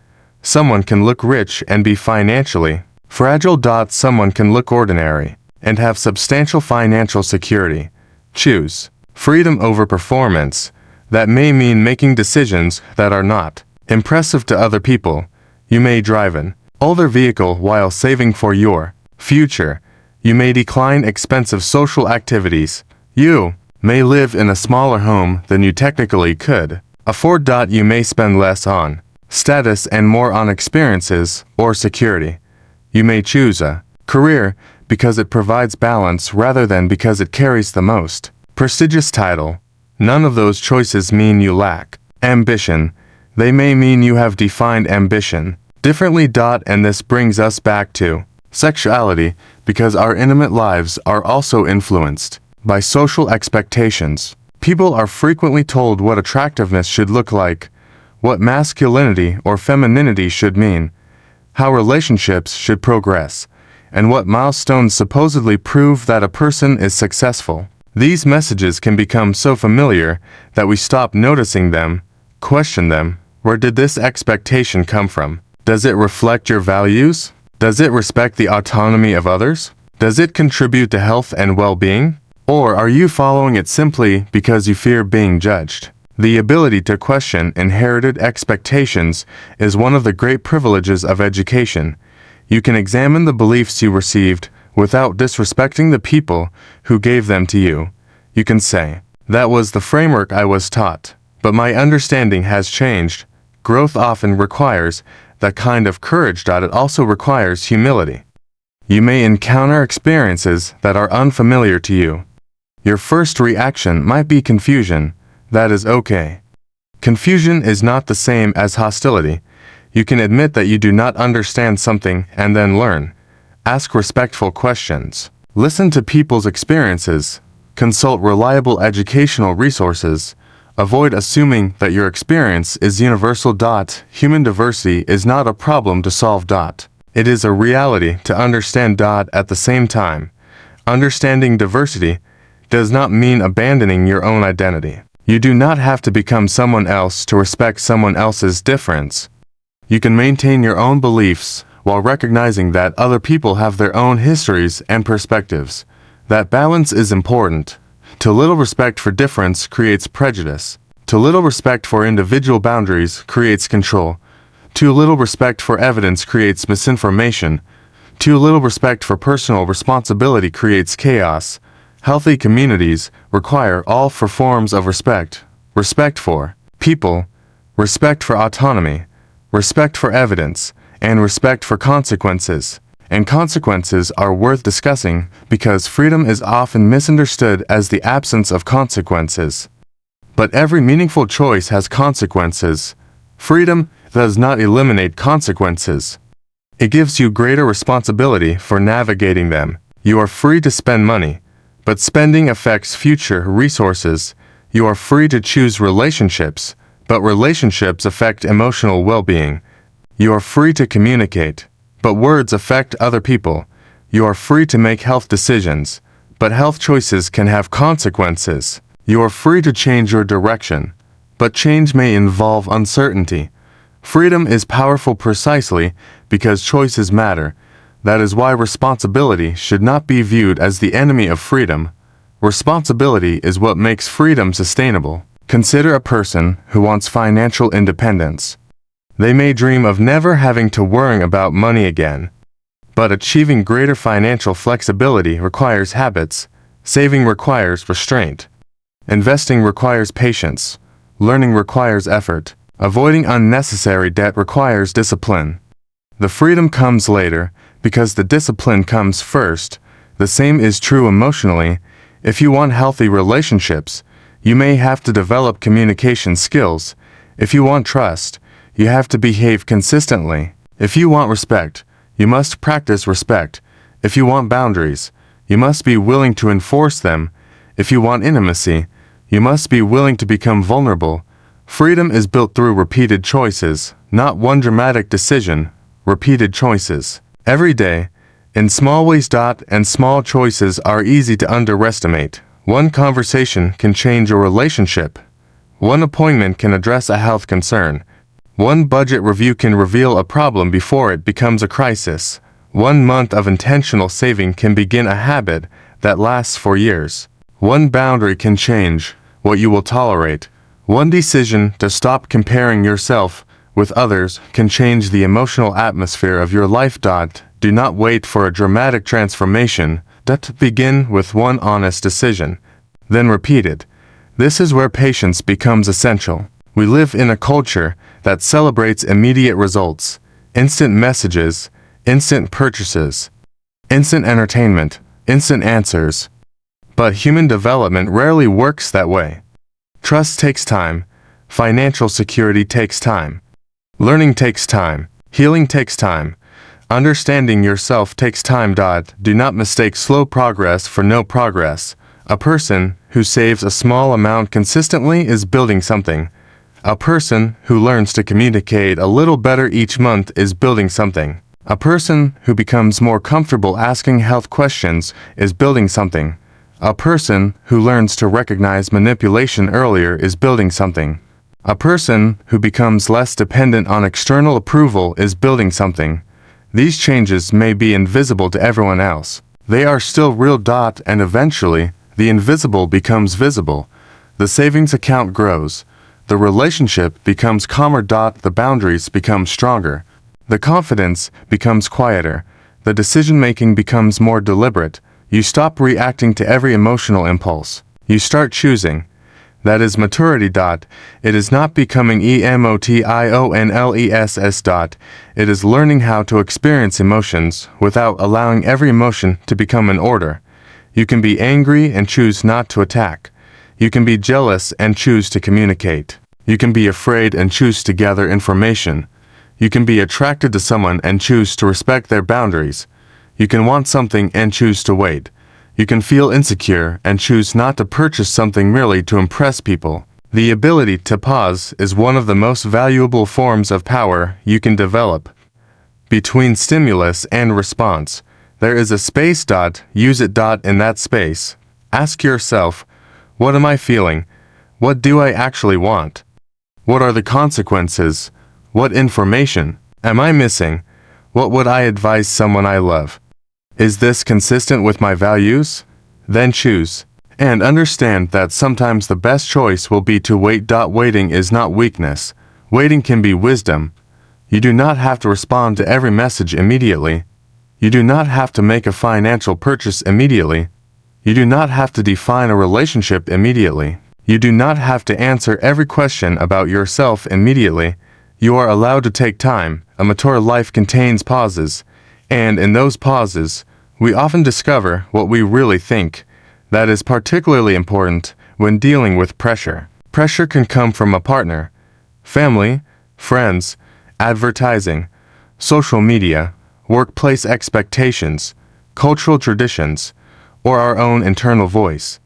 Someone can look rich and be financially fragile. Someone can look ordinary and have substantial financial security. Choose freedom over performance. That may mean making decisions that are not impressive to other people. You may drive an older vehicle while saving for your future. You may decline expensive social activities. You may live in a smaller home than you technically could afford. You may spend less on status and more on experiences or security. You may choose a career because it provides balance rather than because it carries the most prestigious title. None of those choices mean you lack ambition. They may mean you have defined ambition differently. And this brings us back to sexuality, because our intimate lives are also influenced by social expectations. People are frequently told what attractiveness should look like, what masculinity or femininity should mean, how relationships should progress, and what milestones supposedly prove that a person is successful. These messages can become so familiar that we stop noticing them, question them. Where did this expectation come from? Does it reflect your values? Does it respect the autonomy of others? Does it contribute to health and well-being? Or are you following it simply because you fear being judged? The ability to question inherited expectations is one of the great privileges of education. You can examine the beliefs you received without disrespecting the people who gave them to you. You can say, "That was the framework I was taught, but my understanding has changed." Growth often requires that kind of courage. It also requires humility. You may encounter experiences that are unfamiliar to you. Your first reaction might be confusion. That is okay. Confusion is not the same as hostility. You can admit that you do not understand something and then learn. Ask respectful questions. Listen to people's experiences. Consult reliable educational resources. Avoid assuming that your experience is universal. Human diversity is not a problem to solve. It is a reality to understand. At the same time, understanding diversity does not mean abandoning your own identity. You do not have to become someone else to respect someone else's difference. You can maintain your own beliefs while recognizing that other people have their own histories and perspectives. That balance is important. Too little respect for difference creates prejudice. Too little respect for individual boundaries creates control. Too little respect for evidence creates misinformation. Too little respect for personal responsibility creates chaos. Healthy communities require all four forms of respect: respect for people, respect for autonomy, respect for evidence, and respect for consequences. And consequences are worth discussing because freedom is often misunderstood as the absence of consequences. But every meaningful choice has consequences. Freedom does not eliminate consequences. It gives you greater responsibility for navigating them. You are free to spend money, but spending affects future resources. You are free to choose relationships, but relationships affect emotional well-being. You are free to communicate, but words affect other people. You are free to make health decisions, but health choices can have consequences. You are free to change your direction, but change may involve uncertainty. Freedom is powerful precisely because choices matter. That is why responsibility should not be viewed as the enemy of freedom. Responsibility is what makes freedom sustainable. Consider a person who wants financial independence. They may dream of never having to worry about money again. But achieving greater financial flexibility requires habits. Saving requires restraint. Investing requires patience. Learning requires effort. Avoiding unnecessary debt requires discipline. The freedom comes later because the discipline comes first. The same is true emotionally. If you want healthy relationships, you may have to develop communication skills. If you want trust, you have to behave consistently. If you want respect, you must practice respect. If you want boundaries, you must be willing to enforce them. If you want intimacy, you must be willing to become vulnerable. Freedom is built through repeated choices, not one dramatic decision. Repeated choices. Every day, in small ways. And small choices are easy to underestimate. One conversation can change a relationship. One appointment can address a health concern. One budget review can reveal a problem before it becomes a crisis. 1 month of intentional saving can begin a habit that lasts for years. One boundary can change what you will tolerate. One decision to stop comparing yourself with others can change the emotional atmosphere of your life. Do not wait for a dramatic transformation. Begin with one honest decision, then repeat it. This is where patience becomes essential. We live in a culture that celebrates immediate results, instant messages, instant purchases, instant entertainment, instant answers. But human development rarely works that way. Trust takes time. Financial security takes time. Learning takes time. Healing takes time. Understanding yourself takes time. Do not mistake slow progress for no progress. A person who saves a small amount consistently is building something. A person who learns to communicate a little better each month is building something. A person who becomes more comfortable asking health questions is building something. A person who learns to recognize manipulation earlier is building something. A person who becomes less dependent on external approval is building something. These changes may be invisible to everyone else. They are still real. And eventually, the invisible becomes visible. The savings account grows. The relationship becomes calmer. The boundaries become stronger. The confidence becomes quieter. The decision-making becomes more deliberate. You stop reacting to every emotional impulse. You start choosing. That is maturity. It is not becoming emotionless. It is learning how to experience emotions without allowing every emotion to become an order. You can be angry and choose not to attack. You can be jealous and choose to communicate. You can be afraid and choose to gather information. You can be attracted to someone and choose to respect their boundaries. You can want something and choose to wait. You can feel insecure and choose not to purchase something merely to impress people. The ability to pause is one of the most valuable forms of power you can develop. Between stimulus and response, there is a space. Use it. In that space, ask yourself, what am I feeling? What do I actually want? What are the consequences? What information am I missing? What would I advise someone I love? Is this consistent with my values? Then choose. And understand that sometimes the best choice will be to wait. Waiting is not weakness. Waiting can be wisdom. You do not have to respond to every message immediately. You do not have to make a financial purchase immediately. You do not have to define a relationship immediately. You do not have to answer every question about yourself immediately. You are allowed to take time. A mature life contains pauses. And in those pauses, we often discover what we really think. That is particularly important when dealing with pressure. Pressure can come from a partner, family, friends, advertising, social media, workplace expectations, cultural traditions, or our own internal voice.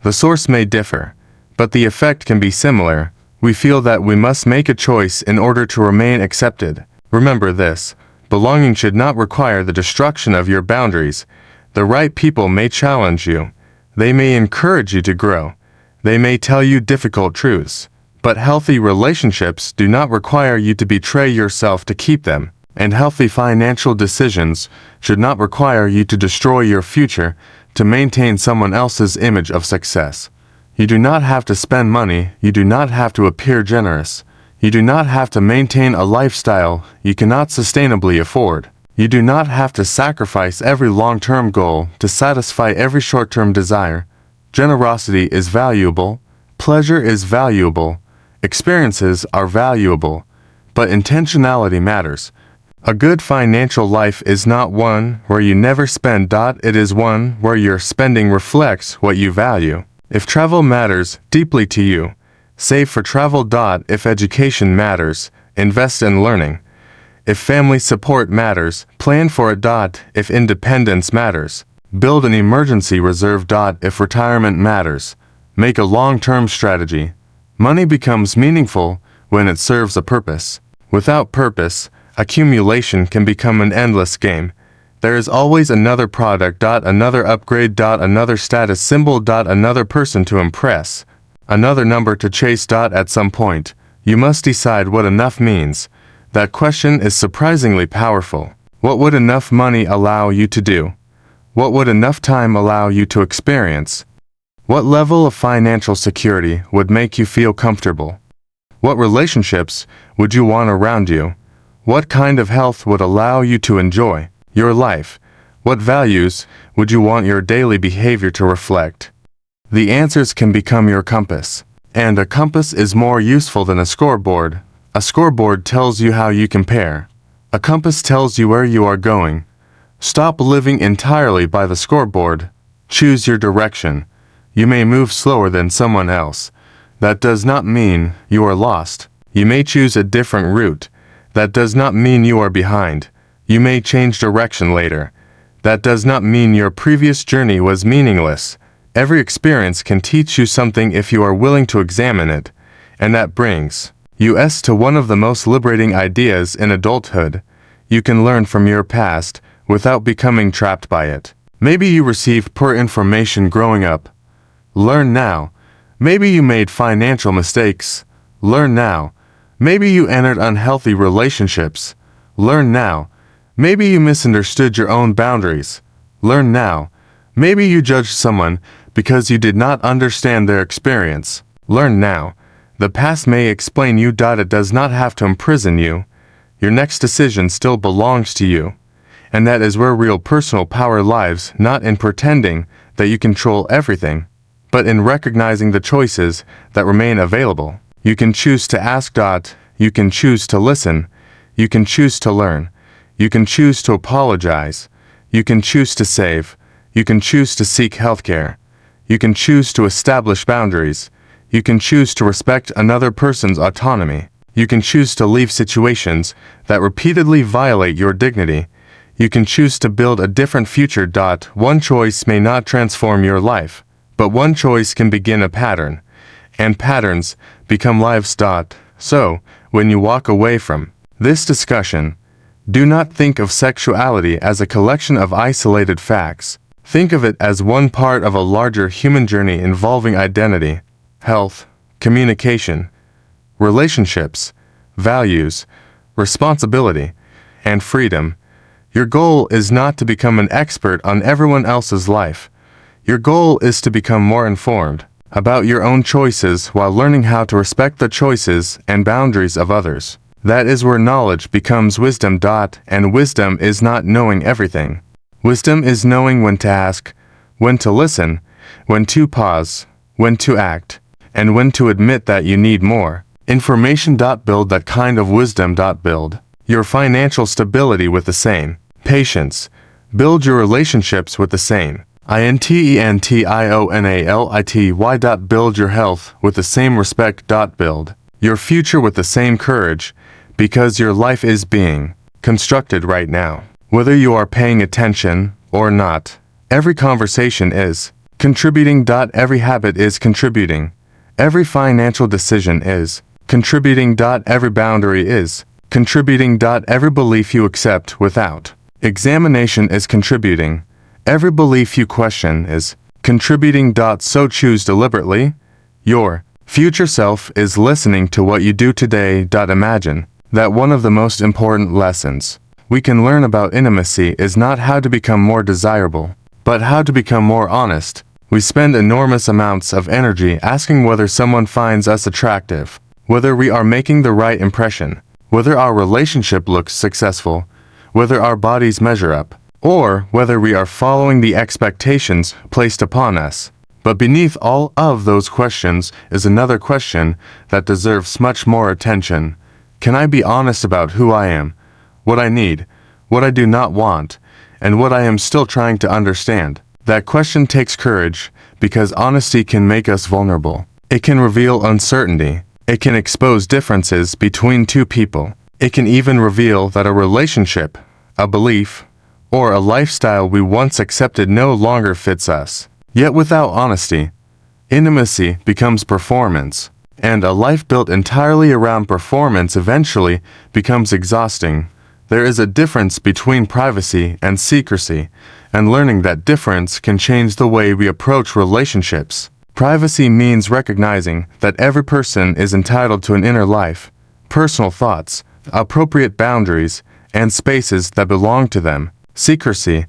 The source may differ, but the effect can be similar. We feel that we must make a choice in order to remain accepted. Remember this. Belonging should not require the destruction of your boundaries. The right people may challenge you. They may encourage you to grow. They may tell you difficult truths. But healthy relationships do not require you to betray yourself to keep them. And healthy financial decisions should not require you to destroy your future to maintain someone else's image of success. You do not have to spend money. You do not have to appear generous. You do not have to maintain a lifestyle you cannot sustainably afford. You do not have to sacrifice every long-term goal to satisfy every short-term desire. Generosity is valuable. Pleasure is valuable. Experiences are valuable. But intentionality matters. A good financial life is not one where you never spend. It is one where your spending reflects what you value. If travel matters deeply to you, save for travel. If education matters, invest in learning. If family support matters, plan for it. If independence matters, build an emergency reserve. If retirement matters, make a long-term strategy. Money becomes meaningful when it serves a purpose. Without purpose, accumulation can become an endless game. There is always another product. Another upgrade. Another status symbol. Another person to impress. Another number to chase. At some point, you must decide what enough means. That question is surprisingly powerful. What would enough money allow you to do? What would enough time allow you to experience? What level of financial security would make you feel comfortable? What relationships would you want around you? What kind of health would allow you to enjoy your life? What values would you want your daily behavior to reflect? The answers can become your compass. And a compass is more useful than a scoreboard. A scoreboard tells you how you compare. A compass tells you where you are going. Stop living entirely by the scoreboard. Choose your direction. You may move slower than someone else. That does not mean you are lost. You may choose a different route. That does not mean you are behind. You may change direction later. That does not mean your previous journey was meaningless. Every experience can teach you something if you are willing to examine it, and that brings us to one of the most liberating ideas in adulthood. You can learn from your past without becoming trapped by it. Maybe you received poor information growing up. Learn now. Maybe you made financial mistakes. Learn now. Maybe you entered unhealthy relationships. Learn now. Maybe you misunderstood your own boundaries. Learn now. Maybe you judged someone because you did not understand their experience. Learn now. The past may explain you. It does not have to imprison you. Your next decision still belongs to you. And that is where real personal power lies, not in pretending that you control everything, but in recognizing the choices that remain available. You can choose to ask. You can choose to listen. You can choose to learn. You can choose to apologize. You can choose to save. You can choose to seek healthcare. You can choose to establish boundaries. You can choose to respect another person's autonomy. You can choose to leave situations that repeatedly violate your dignity. You can choose to build a different future. One choice may not transform your life, but one choice can begin a pattern, and patterns become lives. So, when you walk away from this discussion, do not think of sexuality as a collection of isolated facts. Think of it as one part of a larger human journey involving identity, health, communication, relationships, values, responsibility, and freedom. Your goal is not to become an expert on everyone else's life. Your goal is to become more informed about your own choices while learning how to respect the choices and boundaries of others. That is where knowledge becomes wisdom. And wisdom is not knowing everything. Wisdom is knowing when to ask, when to listen, when to pause, when to act, and when to admit that you need more information. Build that kind of wisdom. Build your financial stability with the same patience. Build your relationships with the same intentionality. Build your health with the same respect. Build your future with the same courage, because your life is being constructed right now. Whether you are paying attention or not, every conversation is contributing. Every habit is contributing. Every financial decision is contributing. Every boundary is contributing. Every belief you accept without examination is contributing. Every belief you question is contributing. So choose deliberately. Your future self is listening to what you do today. Imagine that one of the most important lessons we can learn about intimacy is not how to become more desirable, but how to become more honest. We spend enormous amounts of energy asking whether someone finds us attractive, whether we are making the right impression, whether our relationship looks successful, whether our bodies measure up, or whether we are following the expectations placed upon us. But beneath all of those questions is another question that deserves much more attention. Can I be honest about who I am, what I need, what I do not want, and what I am still trying to understand? That question takes courage, because honesty can make us vulnerable. It can reveal uncertainty. It can expose differences between two people. It can even reveal that a relationship, a belief, or a lifestyle we once accepted no longer fits us. Yet without honesty, intimacy becomes performance, and a life built entirely around performance eventually becomes exhausting. There is a difference between privacy and secrecy, and learning that difference can change the way we approach relationships. Privacy means recognizing that every person is entitled to an inner life, personal thoughts, appropriate boundaries, and spaces that belong to them. Secrecy,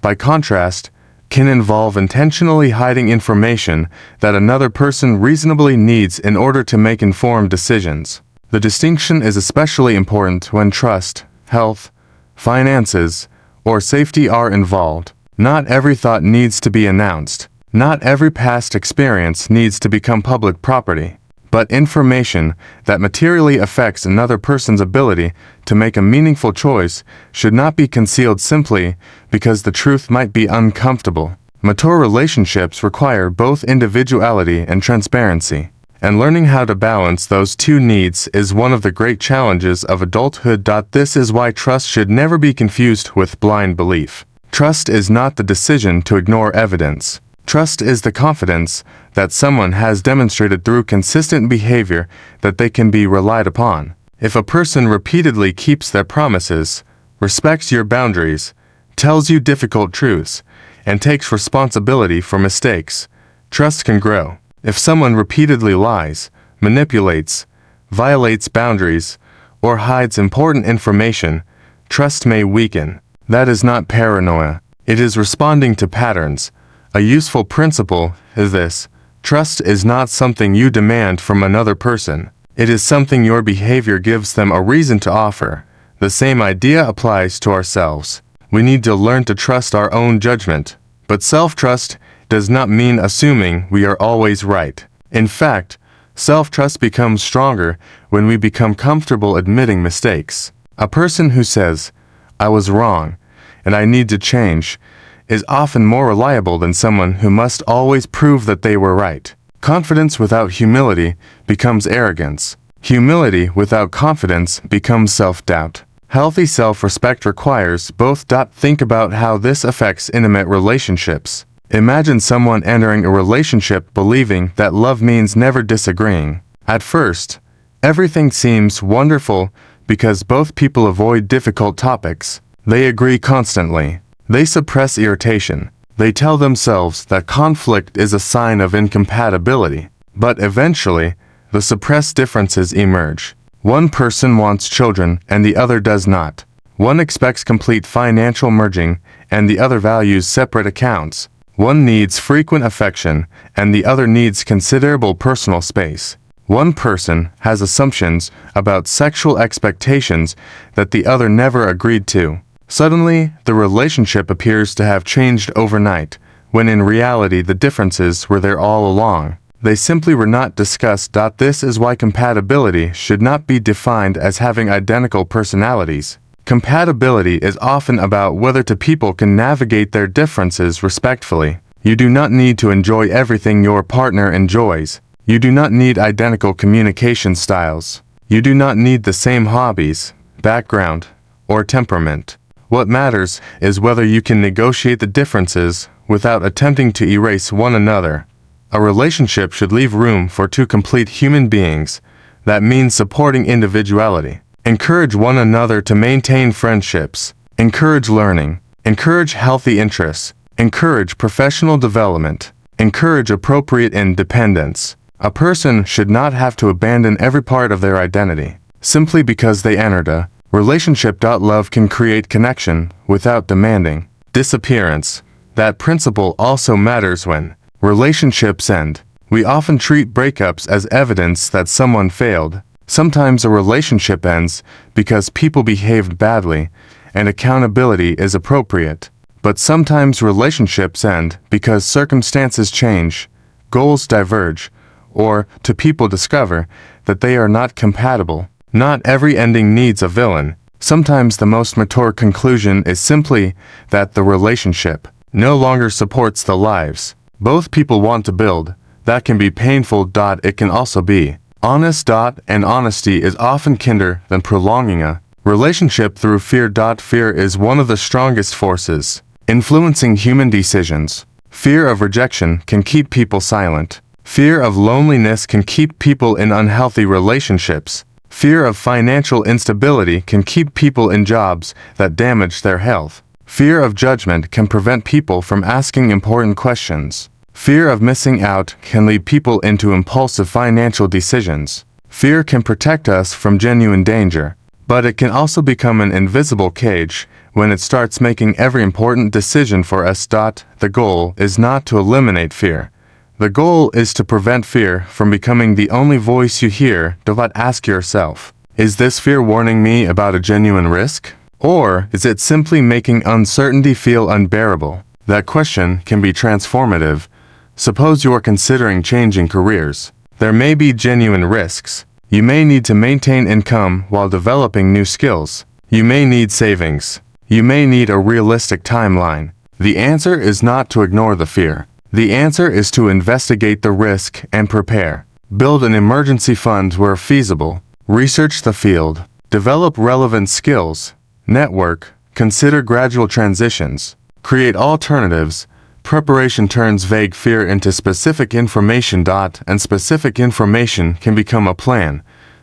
by contrast, can involve intentionally hiding information that another person reasonably needs in order to make informed decisions. The distinction is especially important when trust, health, finances, or safety are involved. Not every thought needs to be announced. Not every past experience needs to become public property. But information that materially affects another person's ability to make a meaningful choice should not be concealed simply because the truth might be uncomfortable. Mature relationships require both individuality and transparency, and learning how to balance those two needs is one of the great challenges of adulthood. This is why trust should never be confused with blind belief. Trust is not the decision to ignore evidence. Trust is the confidence that someone has demonstrated through consistent behavior that they can be relied upon. If a person repeatedly keeps their promises, respects your boundaries, tells you difficult truths, and takes responsibility for mistakes, trust can grow. If someone repeatedly lies, manipulates, violates boundaries, or hides important information, trust may weaken. That is not paranoia. It is responding to patterns. A useful principle is this: trust is not something you demand from another person. It is something your behavior gives them a reason to offer. The same idea applies to ourselves. We need to learn to trust our own judgment. But self-trust does not mean assuming we are always right. In fact, self-trust becomes stronger when we become comfortable admitting mistakes. A person who says, "I was wrong, and I need to change," is often more reliable than someone who must always prove that they were right. Confidence without humility becomes arrogance. Humility without confidence becomes self-doubt. Healthy self-respect requires both. Think about how this affects intimate relationships. Imagine someone entering a relationship believing that love means never disagreeing. At first, everything seems wonderful because both people avoid difficult topics. They agree constantly. They suppress irritation. They tell themselves that conflict is a sign of incompatibility. But eventually, the suppressed differences emerge. One person wants children and the other does not. One expects complete financial merging and the other values separate accounts. One needs frequent affection and the other needs considerable personal space. One person has assumptions about sexual expectations that the other never agreed to. Suddenly, the relationship appears to have changed overnight, when in reality the differences were there all along. They simply were not discussed. This is why compatibility should not be defined as having identical personalities. Compatibility is often about whether two people can navigate their differences respectfully. You do not need to enjoy everything your partner enjoys. You do not need identical communication styles. You do not need the same hobbies, background, or temperament. What matters is whether you can negotiate the differences without attempting to erase one another. A relationship should leave room for two complete human beings. That means supporting individuality. Encourage one another to maintain friendships. Encourage learning. Encourage healthy interests. Encourage professional development. Encourage appropriate independence. A person should not have to abandon every part of their identity simply because they entered a relationship. Love can create connection without demanding disappearance. That principle also matters when relationships end. We often treat breakups as evidence that someone failed. Sometimes a relationship ends because people behaved badly and accountability is appropriate. But sometimes relationships end because circumstances change, goals diverge, or two people discover that they are not compatible. Not every ending needs a villain. Sometimes the most mature conclusion is simply that the relationship no longer supports the lives both people want to build. That can be painful. It can also be honest. And honesty is often kinder than prolonging a relationship through fear. Fear is one of the strongest forces influencing human decisions. Fear of rejection can keep people silent. Fear of loneliness can keep people in unhealthy relationships. Fear of financial instability can keep people in jobs that damage their health. Fear of judgment can prevent people from asking important questions. Fear of missing out can lead people into impulsive financial decisions. Fear can protect us from genuine danger, but it can also become an invisible cage when it starts making every important decision for us. The goal is not to eliminate fear. The goal is to prevent fear from becoming the only voice you hear. Ask yourself, is this fear warning me about a genuine risk? Or is it simply making uncertainty feel unbearable? That question can be transformative. Suppose you are considering changing careers. There may be genuine risks. You may need to maintain income while developing new skills. You may need savings. You may need a realistic timeline. The answer is not to ignore the fear. The answer is to investigate the risk and prepare. Build an emergency fund where feasible. Research the field. Develop relevant skills. Network. Consider gradual transitions. Create alternatives. Preparation turns vague fear into specific information. And specific information can become a plan.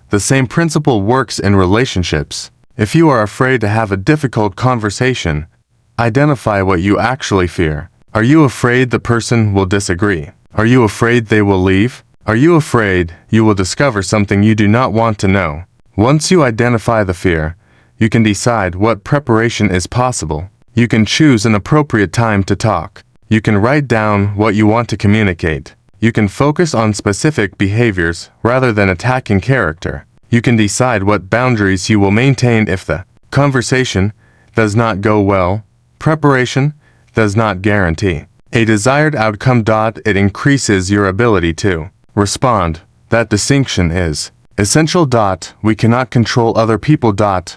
The same principle works in relationships. If you are afraid to have a difficult conversation, identify what you actually fear. Are you afraid the person will disagree? Are you afraid they will leave? Are you afraid you will discover something you do not want to know? Once you identify the fear, you can decide what preparation is possible. You can choose an appropriate time to talk. You can write down what you want to communicate. You can focus on specific behaviors rather than attacking character. You can decide what boundaries you will maintain if the conversation does not go well. Preparation does not guarantee a desired outcome. It increases your ability to respond. That distinction is essential. We cannot control other people.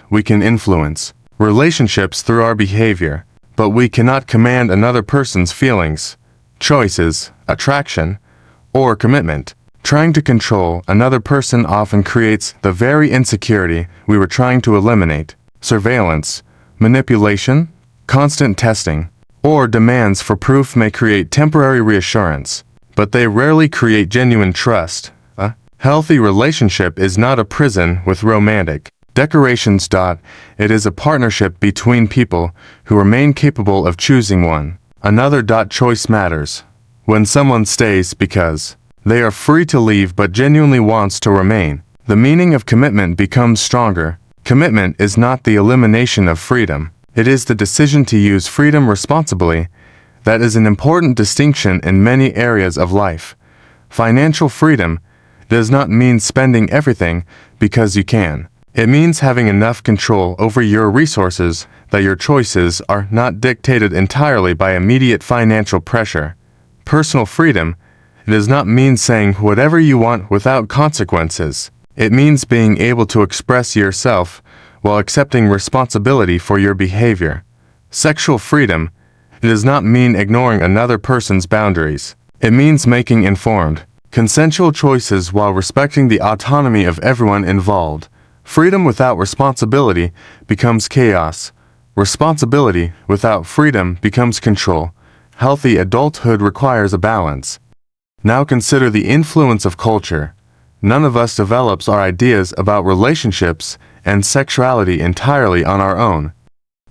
We can influence relationships through our behavior, but we cannot command another person's feelings, choices, attraction, or commitment. Trying to control another person often creates the very insecurity we were trying to eliminate. Surveillance, manipulation, constant testing, or demands for proof may create temporary reassurance, but they rarely create genuine trust. A healthy relationship is not a prison with romantic decorations. It is a partnership between people who remain capable of choosing one another. Choice matters. When someone stays because they are free to leave but genuinely wants to remain, the meaning of commitment becomes stronger. Commitment is not the elimination of freedom. It is the decision to use freedom responsibly. That is an important distinction in many areas of life. Financial freedom does not mean spending everything because you can. It means having enough control over your resources that your choices are not dictated entirely by immediate financial pressure. Personal freedom does not mean saying whatever you want without consequences. It means being able to express yourself while accepting responsibility for your behavior. Sexual freedom does not mean ignoring another person's boundaries. It means making informed, consensual choices while respecting the autonomy of everyone involved. Freedom without responsibility becomes chaos. Responsibility without freedom becomes control. Healthy adulthood requires a balance. Now consider the influence of culture. None of us develops our ideas about relationships and sexuality entirely on our own.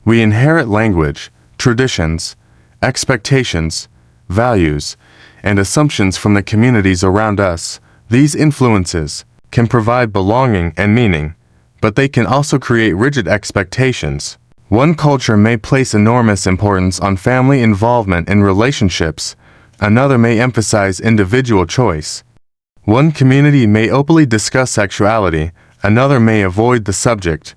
We inherit language, traditions, expectations, values, and assumptions from the communities around us. These influences can provide belonging and meaning, but they can also create rigid expectations. One culture may place enormous importance on family involvement in relationships. Another may emphasize individual choice. One community may openly discuss sexuality, another may avoid the subject.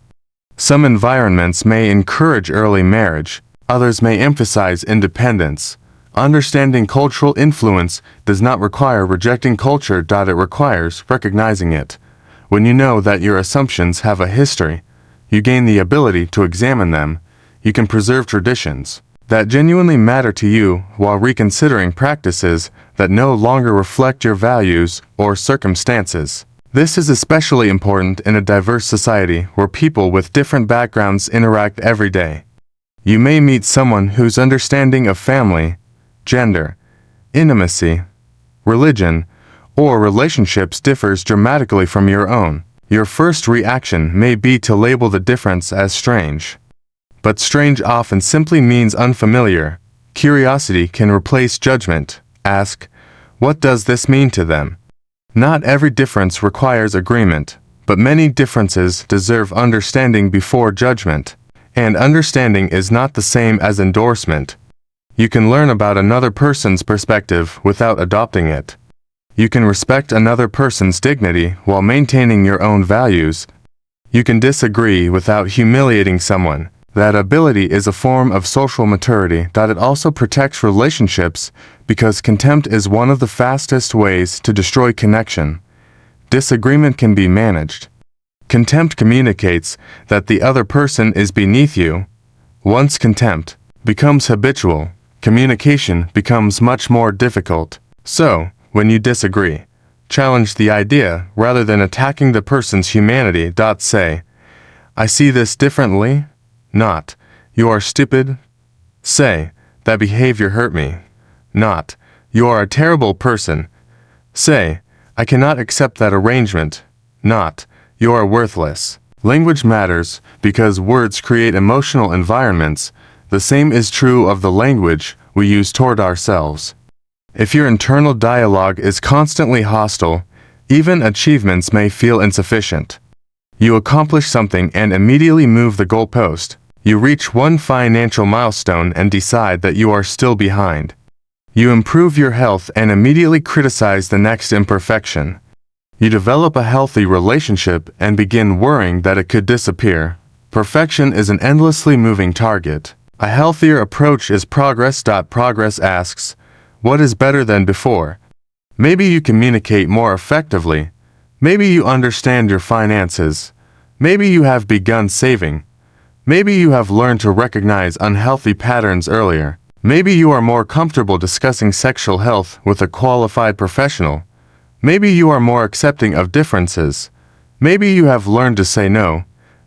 Some environments may encourage early marriage, others may emphasize independence. Understanding cultural influence does not require rejecting culture. It requires recognizing it. When you know that your assumptions have a history, you gain the ability to examine them. You can preserve traditions that genuinely matter to you while reconsidering practices that no longer reflect your values or circumstances. This is especially important in a diverse society where people with different backgrounds interact every day. You may meet someone whose understanding of family, gender, intimacy, religion, or relationships differs dramatically from your own. Your first reaction may be to label the difference as strange. But strange often simply means unfamiliar. Curiosity can replace judgment. Ask, what does this mean to them? Not every difference requires agreement, but many differences deserve understanding before judgment. And understanding is not the same as endorsement. You can learn about another person's perspective without adopting it. You can respect another person's dignity while maintaining your own values. You can disagree without humiliating someone. That ability is a form of social maturity. It also protects relationships because contempt is one of the fastest ways to destroy connection. Disagreement can be managed. Contempt communicates that the other person is beneath you. Once contempt becomes habitual, communication becomes much more difficult. So, when you disagree, challenge the idea rather than attacking the person's humanity. Say, I see this differently. Not, you are stupid. Say, that behavior hurt me. Not, you are a terrible person. Say, I cannot accept that arrangement. Not, you are worthless. Language matters because words create emotional environments. The same is true of the language we use toward ourselves. If your internal dialogue is constantly hostile, even achievements may feel insufficient. You accomplish something and immediately move the goalpost. You reach one financial milestone and decide that you are still behind. You improve your health and immediately criticize the next imperfection. You develop a healthy relationship and begin worrying that it could disappear. Perfection is an endlessly moving target. A healthier approach is progress. Progress asks, what is better than before? Maybe you communicate more effectively. Maybe you understand your finances. Maybe you have begun saving. Maybe you have learned to recognize unhealthy patterns earlier. Maybe you are more comfortable discussing sexual health with a qualified professional. Maybe you are more accepting of differences. Maybe you have learned to say no.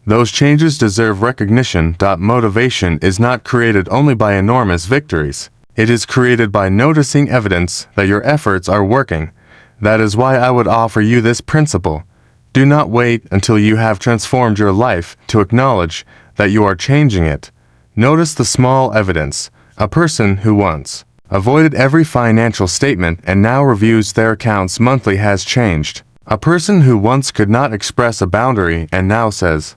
Those changes deserve recognition. Motivation is not created only by enormous victories. It is created by noticing evidence that your efforts are working. That is why I would offer you this principle. Do not wait until you have transformed your life to acknowledge that you are changing it. Notice the small evidence. A person who once avoided every financial statement and now reviews their accounts monthly has changed. A person who once could not express a boundary and now says,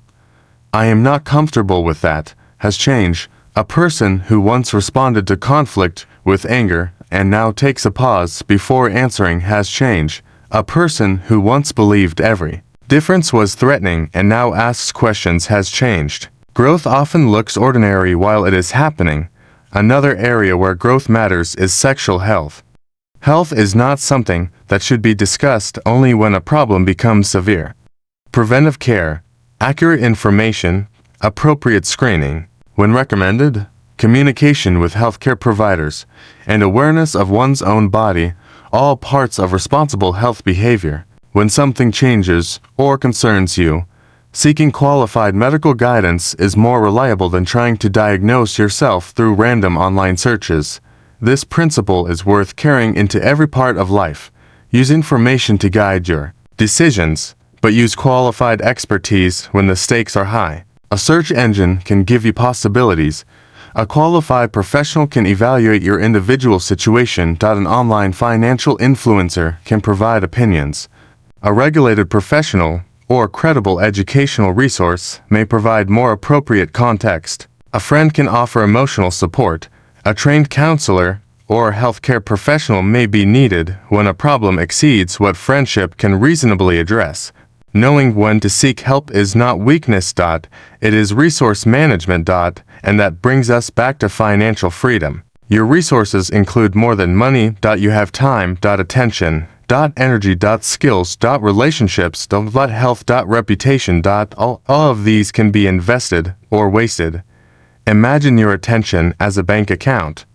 I am not comfortable with that, has changed. A person who once responded to conflict with anger and now takes a pause before answering has changed. A person who once believed every difference was threatening and now asks questions has changed. Growth often looks ordinary while it is happening. Another area where growth matters is sexual health. Health is not something that should be discussed only when a problem becomes severe. Preventive care, accurate information, appropriate screening, when recommended, communication with healthcare providers, and awareness of one's own body, all parts of responsible health behavior. When something changes or concerns you, seeking qualified medical guidance is more reliable than trying to diagnose yourself through random online searches. This principle is worth carrying into every part of life. Use information to guide your decisions, but use qualified expertise when the stakes are high. A search engine can give you possibilities. A qualified professional can evaluate your individual situation. An online financial influencer can provide opinions. A regulated professional or credible educational resource may provide more appropriate context. A friend can offer emotional support. A trained counselor or healthcare professional may be needed when a problem exceeds what friendship can reasonably address. Knowing when to seek help is not weakness. It is resource management. And that brings us back to financial freedom. Your resources include more than money. You have time. Attention. Energy. Skills. Relationships. Health. Reputation. All of these can be invested or wasted. Imagine your attention as a bank account.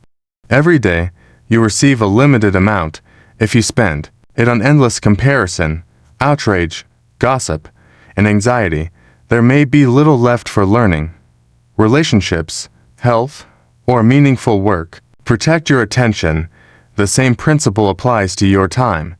Every day, you receive a limited amount. If you spend it on endless comparison, outrage, gossip, and anxiety, there may be little left for learning, relationships, health, or meaningful work. Protect your attention. The same principle applies to your time.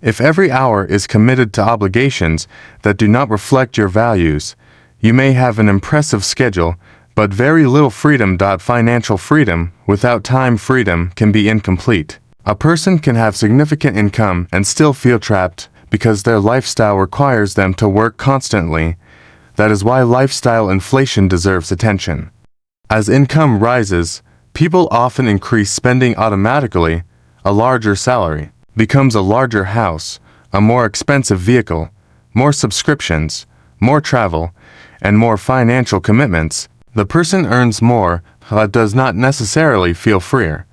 If every hour is committed to obligations that do not reflect your values, you may have an impressive schedule, but very little freedom. Financial freedom without time freedom can be incomplete. A person can have significant income and still feel trapped because their lifestyle requires them to work constantly. That is why lifestyle inflation deserves attention. As income rises, people often increase spending automatically. A larger salary becomes a larger house, a more expensive vehicle, more subscriptions, more travel, and more financial commitments. The person earns more but does not necessarily feel freer.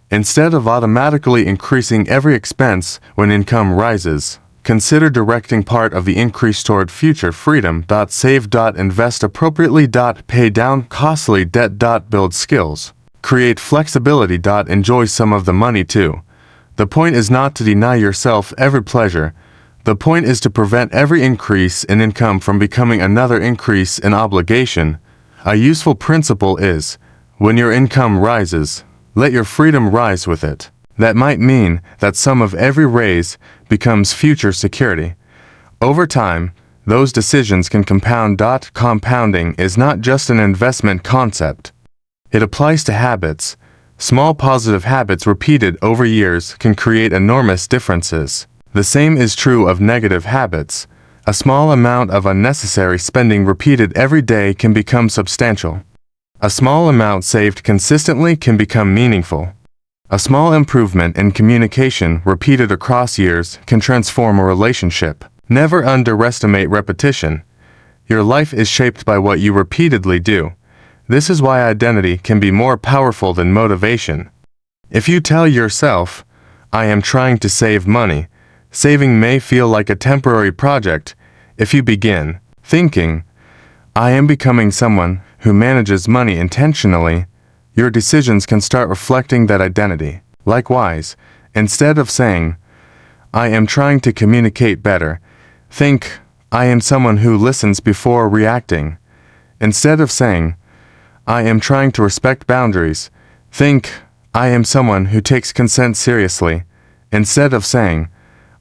Instead of automatically increasing every expense when income rises, consider directing part of the increase toward future freedom. Save. Invest appropriately. Pay down costly debt. Build skills. Create flexibility. Enjoy some of the money too. The point is not to deny yourself every pleasure. The point is to prevent every increase in income from becoming another increase in obligation. A useful principle is, when your income rises, let your freedom rise with it. That might mean that some of every raise becomes future security. Over time, those decisions can compound. Compounding is not just an investment concept. It applies to habits. Small positive habits repeated over years can create enormous differences. The same is true of negative habits. A small amount of unnecessary spending repeated every day can become substantial. A small amount saved consistently can become meaningful. A small improvement in communication repeated across years can transform a relationship. Never underestimate repetition. Your life is shaped by what you repeatedly do. This is why identity can be more powerful than motivation. If you tell yourself, "I am trying to save money," saving may feel like a temporary project. If you begin thinking, "I am becoming someone who manages money intentionally," your decisions can start reflecting that identity. Likewise, instead of saying, "I am trying to communicate better," think, "I am someone who listens before reacting." Instead of saying, "I am trying to respect boundaries," think, "I am someone who takes consent seriously." Instead of saying,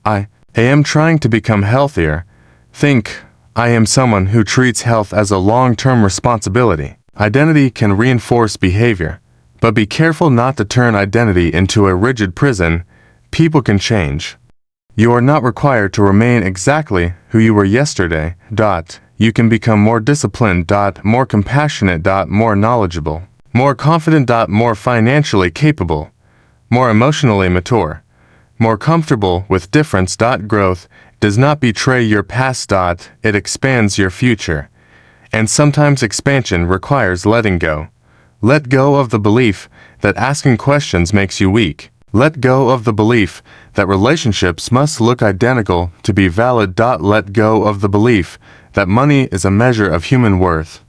I am trying to become healthier," think, "I am someone who treats health as a long-term responsibility." Identity can reinforce behavior, but be careful not to turn identity into a rigid prison. People can change. You are not required to remain exactly who you were yesterday. You can become more disciplined. More compassionate. More knowledgeable. More confident. More financially capable. More emotionally mature. More comfortable with difference. Growth does not betray your past. It expands your future. And sometimes expansion requires letting go. Let go of the belief that asking questions makes you weak. Let go of the belief that relationships must look identical to be valid. Let go of the belief that money is a measure of human worth.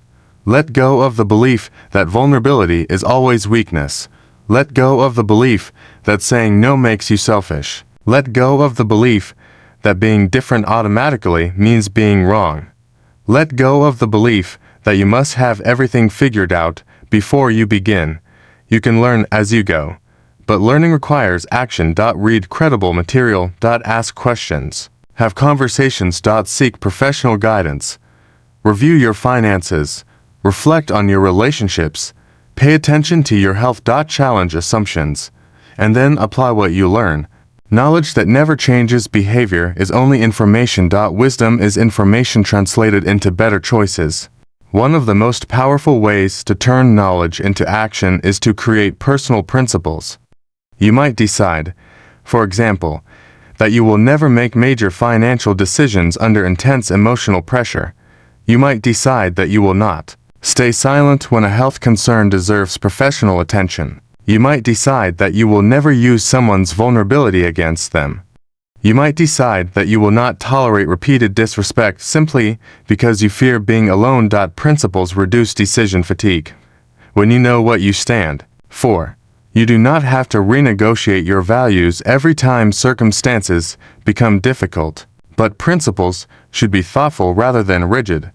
Let go of the belief that vulnerability is always weakness. Let go of the belief that saying no makes you selfish. Let go of the belief that being different automatically means being wrong. Let go of the belief that you must have everything figured out before you begin. You can learn as you go, but learning requires action. Read credible material. Ask questions. Have conversations. Seek professional guidance. Review your finances. Reflect on your relationships. Pay attention to your health. Challenge assumptions, and then apply what you learn. Knowledge that never changes behavior is only information. Wisdom is information translated into better choices. One of the most powerful ways to turn knowledge into action is to create personal principles. You might decide, for example, that you will never make major financial decisions under intense emotional pressure. You might decide that you will not stay silent when a health concern deserves professional attention. You might decide that you will never use someone's vulnerability against them. You might decide that you will not tolerate repeated disrespect simply because you fear being alone. Principles reduce decision fatigue. When you know what you stand for, you do not have to renegotiate your values every time circumstances become difficult. But principles should be thoughtful rather than rigid.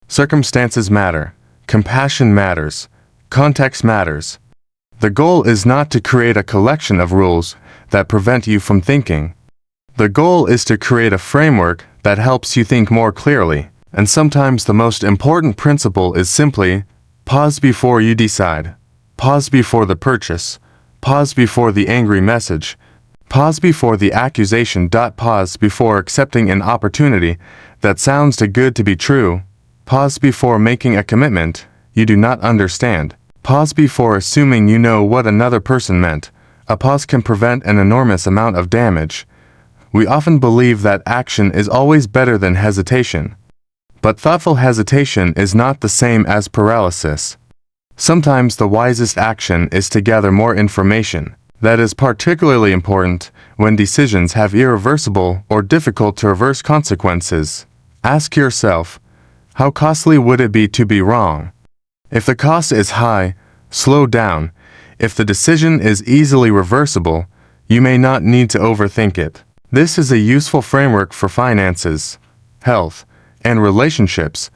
Circumstances matter. Compassion matters. Context matters. The goal is not to create a collection of rules that prevent you from thinking. The goal is to create a framework that helps you think more clearly. And sometimes the most important principle is simply, pause before you decide. Pause before the purchase. Pause before the angry message. Pause before the accusation. Pause before accepting an opportunity that sounds too good to be true. Pause before making a commitment you do not understand. Pause before assuming you know what another person meant. A pause can prevent an enormous amount of damage. We often believe that action is always better than hesitation. But thoughtful hesitation is not the same as paralysis. Sometimes the wisest action is to gather more information. That is particularly important when decisions have irreversible or difficult to reverse consequences. Ask yourself, how costly would it be to be wrong? If the cost is high, slow down. If the decision is easily reversible, you may not need to overthink it. This is a useful framework for finances, health, and relationships.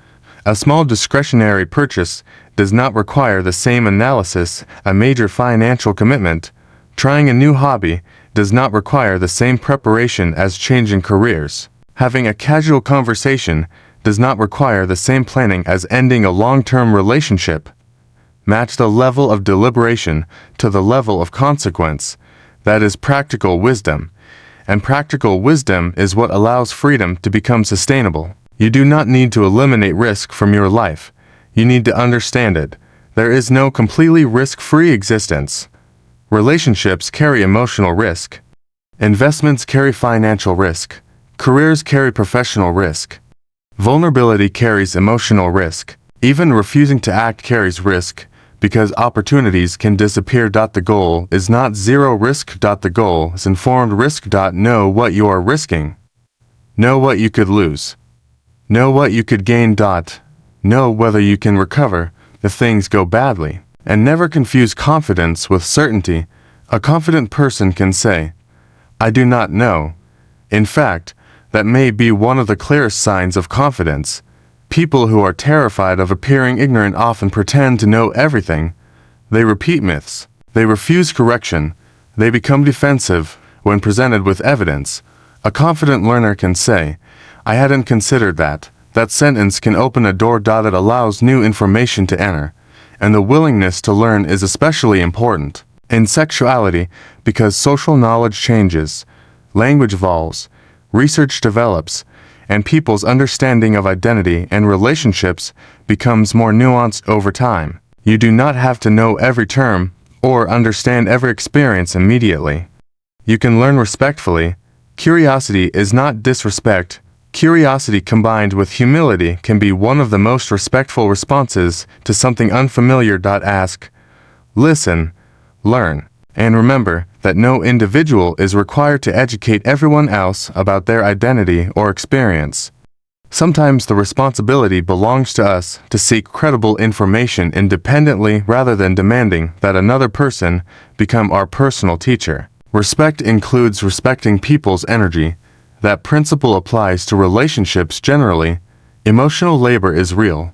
A small discretionary purchase does not require the same analysis. A major financial commitment, trying a new hobby, does not require the same preparation as changing careers. Having a casual conversation does not require the same planning as ending a long-term relationship. Match the level of deliberation to the level of consequence. That is practical wisdom. And practical wisdom is what allows freedom to become sustainable. You do not need to eliminate risk from your life. You need to understand it. There is no completely risk-free existence. Relationships carry emotional risk. Investments carry financial risk. Careers carry professional risk. Vulnerability carries emotional risk. Even refusing to act carries risk, because opportunities can disappear. The goal is not zero risk. The goal is informed risk. Know what you are risking. Know what you could lose. Know what you could gain. Know whether you can recover if things go badly. And never confuse confidence with certainty. A confident person can say, "I do not know." In fact, that may be one of the clearest signs of confidence. People who are terrified of appearing ignorant often pretend to know everything. They repeat myths. They refuse correction. They become defensive when presented with evidence. A confident learner can say, "I hadn't considered that." That sentence can open a door that allows new information to enter. And the willingness to learn is especially important in sexuality because social knowledge changes, language evolves, research develops, and people's understanding of identity and relationships becomes more nuanced over time. You do not have to know every term or understand every experience immediately. You can learn respectfully. Curiosity is not disrespect. Curiosity combined with humility can be one of the most respectful responses to something unfamiliar. Ask, listen, learn, and remember that no individual is required to educate everyone else about their identity or experience. Sometimes the responsibility belongs to us to seek credible information independently rather than demanding that another person become our personal teacher. Respect includes respecting people's energy. That principle applies to relationships generally. Emotional labor is real.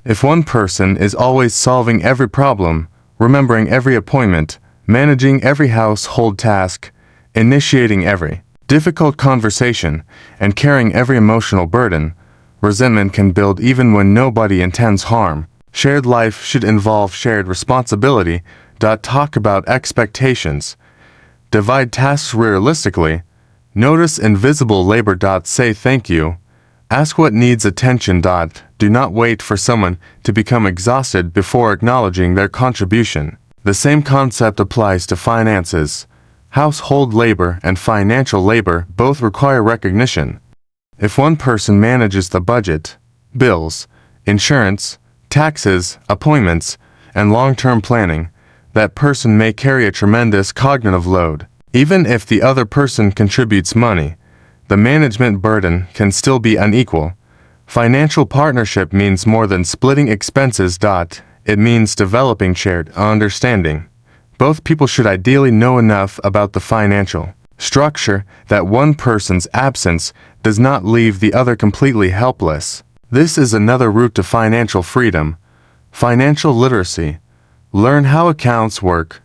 If one person is always solving every problem, remembering every appointment, managing every household task, initiating every difficult conversation, and carrying every emotional burden, resentment can build even when nobody intends harm. Shared life should involve shared responsibility. Talk about expectations. Divide tasks realistically. Notice invisible labor. Say thank you. Ask what needs attention. Do not wait for someone to become exhausted before acknowledging their contribution. The same concept applies to finances. Household labor and financial labor both require recognition. If one person manages the budget, bills, insurance, taxes, appointments, and long-term planning, that person may carry a tremendous cognitive load. Even if the other person contributes money, the management burden can still be unequal. Financial partnership means more than splitting expenses. It means developing shared understanding. Both people should ideally know enough about the financial structure that one person's absence does not leave the other completely helpless. This is another route to financial freedom. Financial literacy. Learn how accounts work.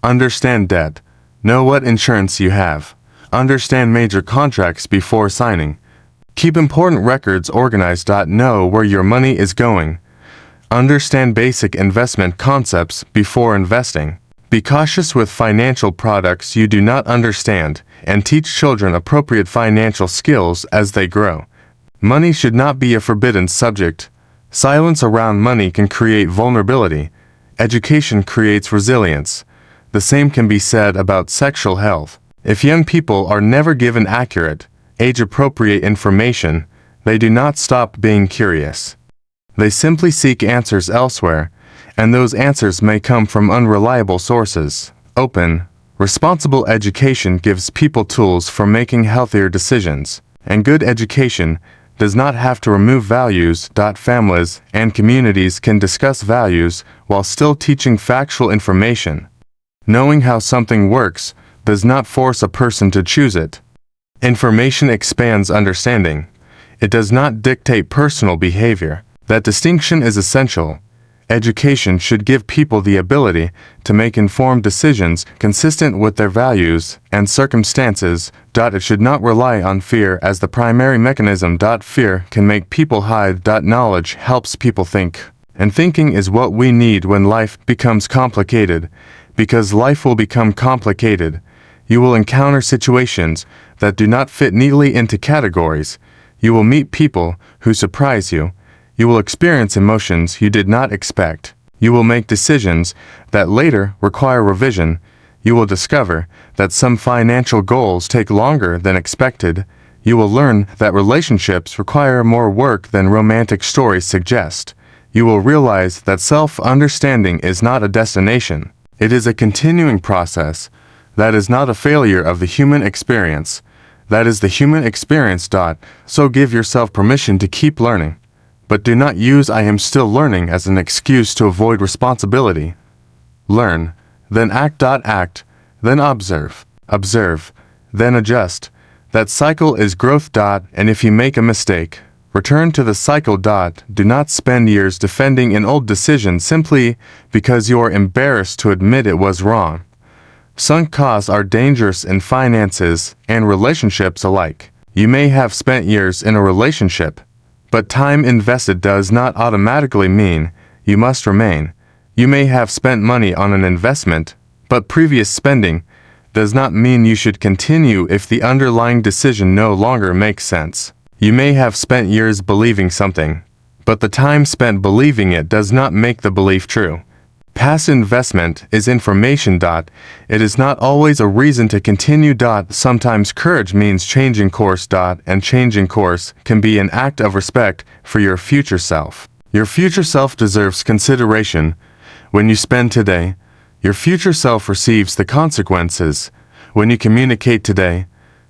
Understand debt. Know what insurance you have. Understand major contracts before signing. Keep important records organized. Know where your money is going. Understand basic investment concepts before investing. Be cautious with financial products you do not understand, and teach children appropriate financial skills as they grow. Money should not be a forbidden subject. Silence around money can create vulnerability. Education creates resilience. The same can be said about sexual health. If young people are never given accurate, age-appropriate information, they do not stop being curious. They simply seek answers elsewhere, and those answers may come from unreliable sources. Open, responsible education gives people tools for making healthier decisions, and good education does not have to remove values. Families and communities can discuss values while still teaching factual information. Knowing how something works does not force a person to choose it. Information expands understanding. It does not dictate personal behavior. That distinction is essential. Education should give people the ability to make informed decisions consistent with their values and circumstances. It should not rely on fear as the primary mechanism. Fear can make people hide. Knowledge helps people think. And thinking is what we need when life becomes complicated. Because life will become complicated, you will encounter situations that do not fit neatly into categories. You will meet people who surprise you. You will experience emotions you did not expect. You will make decisions that later require revision. You will discover that some financial goals take longer than expected. You will learn that relationships require more work than romantic stories suggest. You will realize that self-understanding is not a destination. It is a continuing process. That is not a failure of the human experience. That is the human experience. So give yourself permission to keep learning. But do not use "I am still learning" as an excuse to avoid responsibility. Learn, then act. Act, then observe. Observe, then adjust. That cycle is growth. And if you make a mistake, return to the cycle. Do not spend years defending an old decision simply because you are embarrassed to admit it was wrong. Sunk costs are dangerous in finances and relationships alike. You may have spent years in a relationship, but time invested does not automatically mean you must remain. You may have spent money on an investment, but previous spending does not mean you should continue if the underlying decision no longer makes sense. You may have spent years believing something, but the time spent believing it does not make the belief true. Past investment is information. It is not always a reason to continue. Sometimes courage means changing course. And changing course can be an act of respect for your future self. Your future self deserves consideration. When you spend today, your future self receives the consequences. When you communicate today,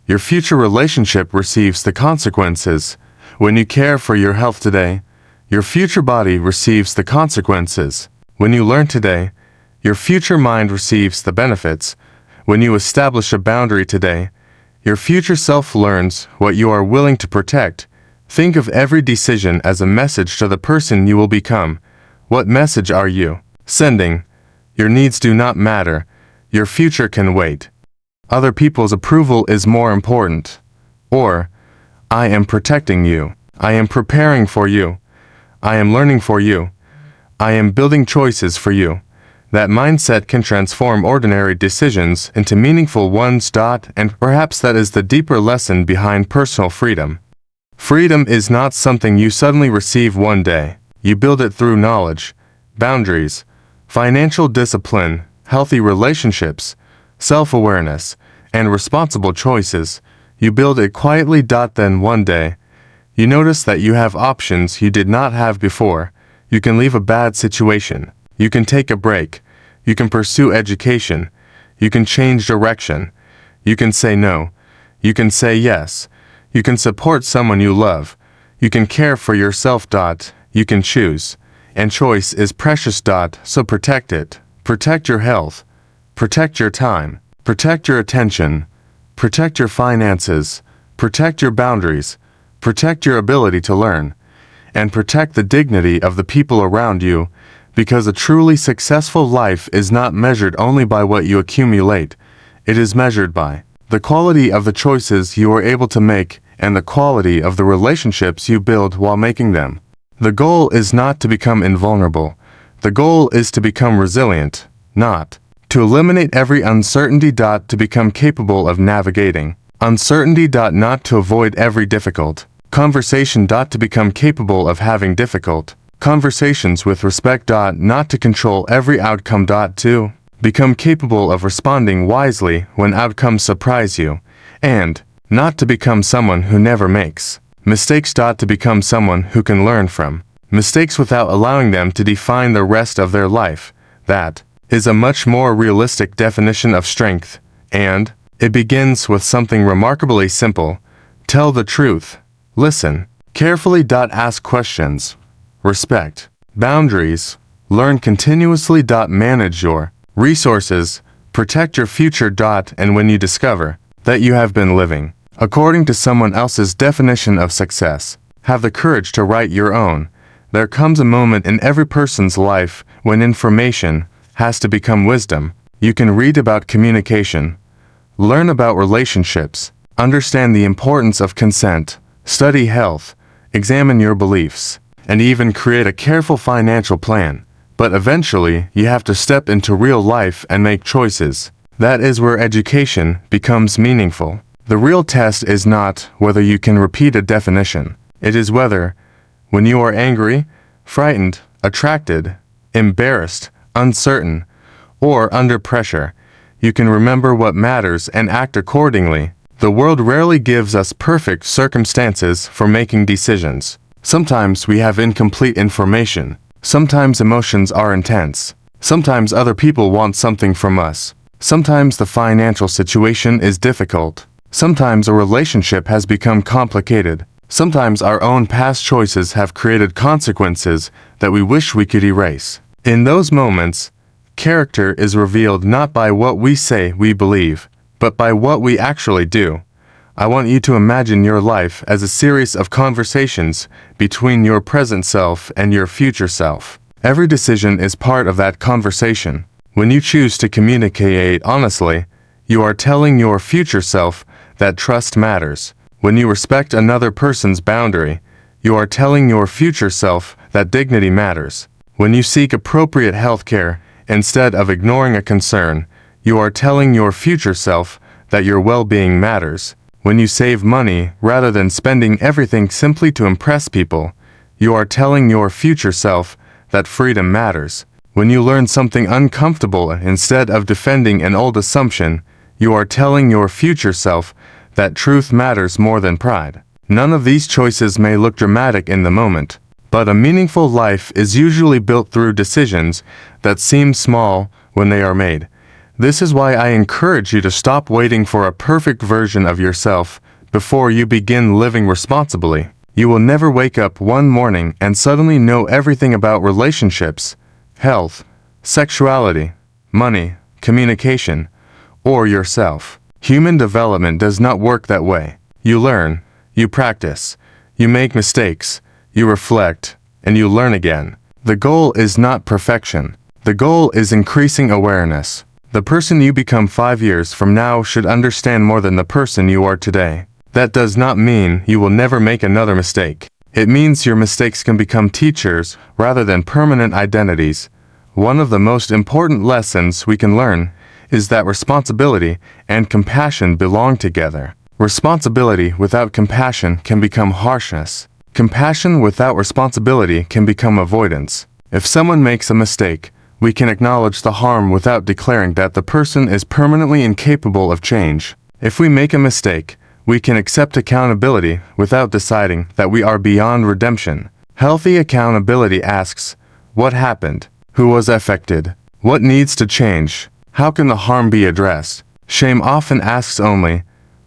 your future relationship receives the consequences. When you care for your health today, your future body receives the consequences. When you learn today, your future mind receives the benefits. When you establish a boundary today, your future self learns what you are willing to protect. Think of every decision as a message to the person you will become. What message are you sending? Your needs do not matter. Your future can wait. Other people's approval is more important. Or, I am protecting you. I am preparing for you. I am learning for you. I am building choices for you. That mindset can transform ordinary decisions into meaningful ones. And perhaps that is the deeper lesson behind personal freedom. Freedom is not something you suddenly receive one day. You build it through knowledge, boundaries, financial discipline, healthy relationships, self-awareness, and responsible choices. You build it quietly. Then one day, you notice that you have options you did not have before. You can leave a bad situation. You can take a break. You can pursue education. You can change direction. You can say no. You can say yes. You can support someone you love. You can care for yourself. You can choose. And choice is precious. So protect it. Protect your health. Protect your time. Protect your attention. Protect your finances. Protect your boundaries. Protect your ability to learn. And protect the dignity of the people around you, because a truly successful life is not measured only by what you accumulate. It is measured by the quality of the choices you are able to make and the quality of the relationships you build while making them. The goal is not to become invulnerable. The goal is to become resilient, not to eliminate every uncertainty. To become capable of navigating uncertainty. Not to avoid every difficult conversation. To become capable of having difficult Conversations with respect. Not to control every outcome. 2. Become capable of responding wisely when outcomes surprise you, and not to become someone who never makes mistakes. To become someone who can learn from mistakes without allowing them to define the rest of their life. That is a much more realistic definition of strength, and it begins with something remarkably simple. Tell the truth. Listen carefully. Ask questions. Respect boundaries. Learn continuously. Manage your resources. Protect your future. And when you discover that you have been living according to someone else's definition of success, have the courage to write your own. There comes a moment in every person's life when information has to become wisdom. You can read about communication, learn about relationships, understand the importance of consent, study health, examine your beliefs, and even create a careful financial plan. But eventually, you have to step into real life and make choices. That is where education becomes meaningful. The real test is not whether you can repeat a definition. It is whether, when you are angry, frightened, attracted, embarrassed, uncertain, or under pressure, you can remember what matters and act accordingly. The world rarely gives us perfect circumstances for making decisions. Sometimes we have incomplete information. Sometimes emotions are intense. Sometimes other people want something from us. Sometimes the financial situation is difficult. Sometimes a relationship has become complicated. Sometimes our own past choices have created consequences that we wish we could erase. In those moments, character is revealed not by what we say we believe, but by what we actually do. I want you to imagine your life as a series of conversations between your present self and your future self. Every decision is part of that conversation. When you choose to communicate honestly, you are telling your future self that trust matters. When you respect another person's boundary, you are telling your future self that dignity matters. When you seek appropriate health care instead of ignoring a concern, you are telling your future self that your well-being matters. When you save money rather than spending everything simply to impress people, you are telling your future self that freedom matters. When you learn something uncomfortable instead of defending an old assumption, you are telling your future self that truth matters more than pride. None of these choices may look dramatic in the moment, but a meaningful life is usually built through decisions that seem small when they are made. This is why I encourage you to stop waiting for a perfect version of yourself before you begin living responsibly. You will never wake up one morning and suddenly know everything about relationships, health, sexuality, money, communication, or yourself. Human development does not work that way. You learn, you practice, you make mistakes, you reflect, and you learn again. The goal is not perfection. The goal is increasing awareness. The person you become 5 years from now should understand more than the person you are today. That does not mean you will never make another mistake. It means your mistakes can become teachers rather than permanent identities. One of the most important lessons we can learn is that responsibility and compassion belong together. Responsibility without compassion can become harshness. Compassion without responsibility can become avoidance. If someone makes a mistake, we can acknowledge the harm without declaring that the person is permanently incapable of change. If we make a mistake, we can accept accountability without deciding that we are beyond redemption. Healthy accountability asks, what happened? Who was affected? What needs to change? How can the harm be addressed? Shame often asks only,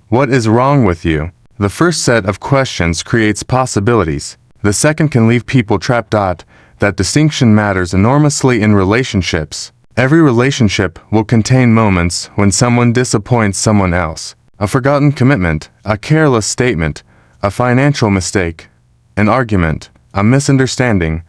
what is wrong with you? The first set of questions creates possibilities. The second can leave people trapped. That distinction matters enormously in relationships. Every relationship will contain moments when someone disappoints someone else. A forgotten commitment, a careless statement, a financial mistake, an argument, a misunderstanding,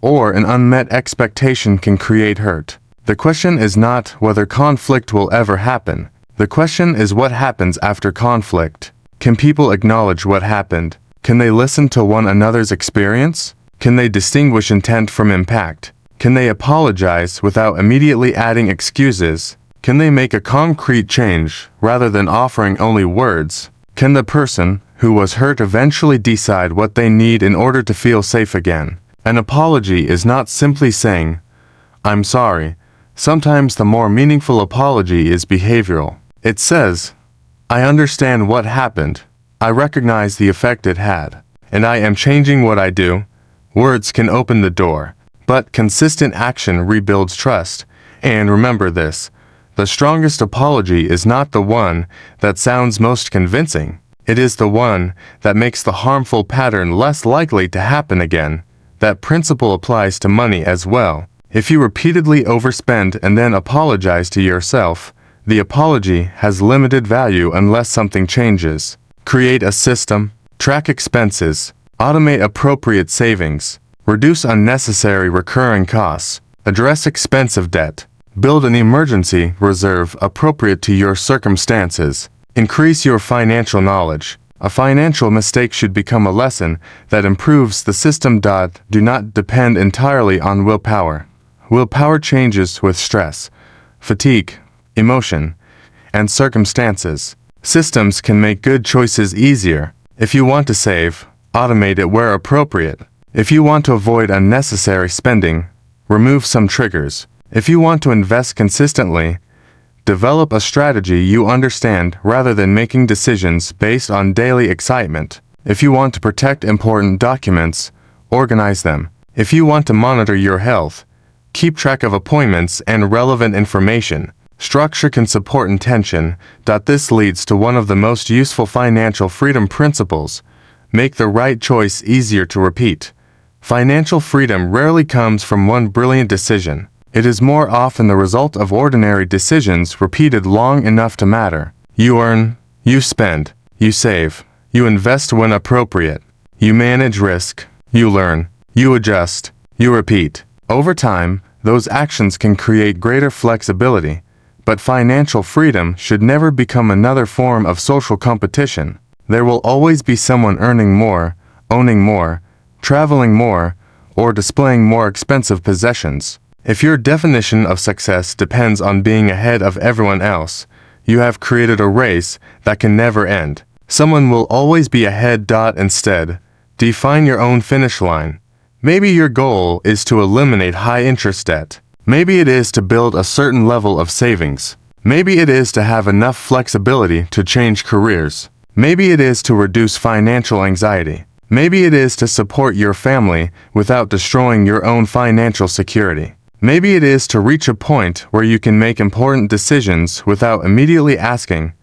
or an unmet expectation can create hurt. The question is not whether conflict will ever happen. The question is what happens after conflict. Can people acknowledge what happened? Can they listen to one another's experience? Can they distinguish intent from impact? Can they apologize without immediately adding excuses? Can they make a concrete change rather than offering only words? Can the person who was hurt eventually decide what they need in order to feel safe again? An apology is not simply saying, "I'm sorry." Sometimes the more meaningful apology is behavioral. It says, "I understand what happened. I recognize the effect it had, and I am changing what I do." Words can open the door, but consistent action rebuilds trust. And remember this, the strongest apology is not the one that sounds most convincing. It is the one that makes the harmful pattern less likely to happen again. That principle applies to money as well. If you repeatedly overspend and then apologize to yourself, the apology has limited value unless something changes. Create a system, track expenses, automate appropriate savings, reduce unnecessary recurring costs, address expensive debt, build an emergency reserve appropriate to your circumstances, increase your financial knowledge. A financial mistake should become a lesson that improves the system. Do not depend entirely on willpower. Willpower changes with stress, fatigue, emotion, and circumstances. Systems can make good choices easier. If you want to save, automate it where appropriate. If you want to avoid unnecessary spending, remove some triggers. If you want to invest consistently, develop a strategy you understand rather than making decisions based on daily excitement. If you want to protect important documents, organize them. If you want to monitor your health, keep track of appointments and relevant information. Structure can support intention. This leads to one of the most useful financial freedom principles. Make the right choice easier to repeat. Financial freedom rarely comes from one brilliant decision. It is more often the result of ordinary decisions repeated long enough to matter. You earn, you spend, you save, you invest when appropriate, you manage risk, you learn, you adjust, you repeat. Over time, those actions can create greater flexibility, but financial freedom should never become another form of social competition. There will always be someone earning more, owning more, traveling more, or displaying more expensive possessions. If your definition of success depends on being ahead of everyone else, you have created a race that can never end. Someone will always be ahead. Instead, define your own finish line. Maybe your goal is to eliminate high-interest debt. Maybe it is to build a certain level of savings. Maybe it is to have enough flexibility to change careers. Maybe it is to reduce financial anxiety. Maybe it is to support your family without destroying your own financial security. Maybe it is to reach a point where you can make important decisions without immediately asking,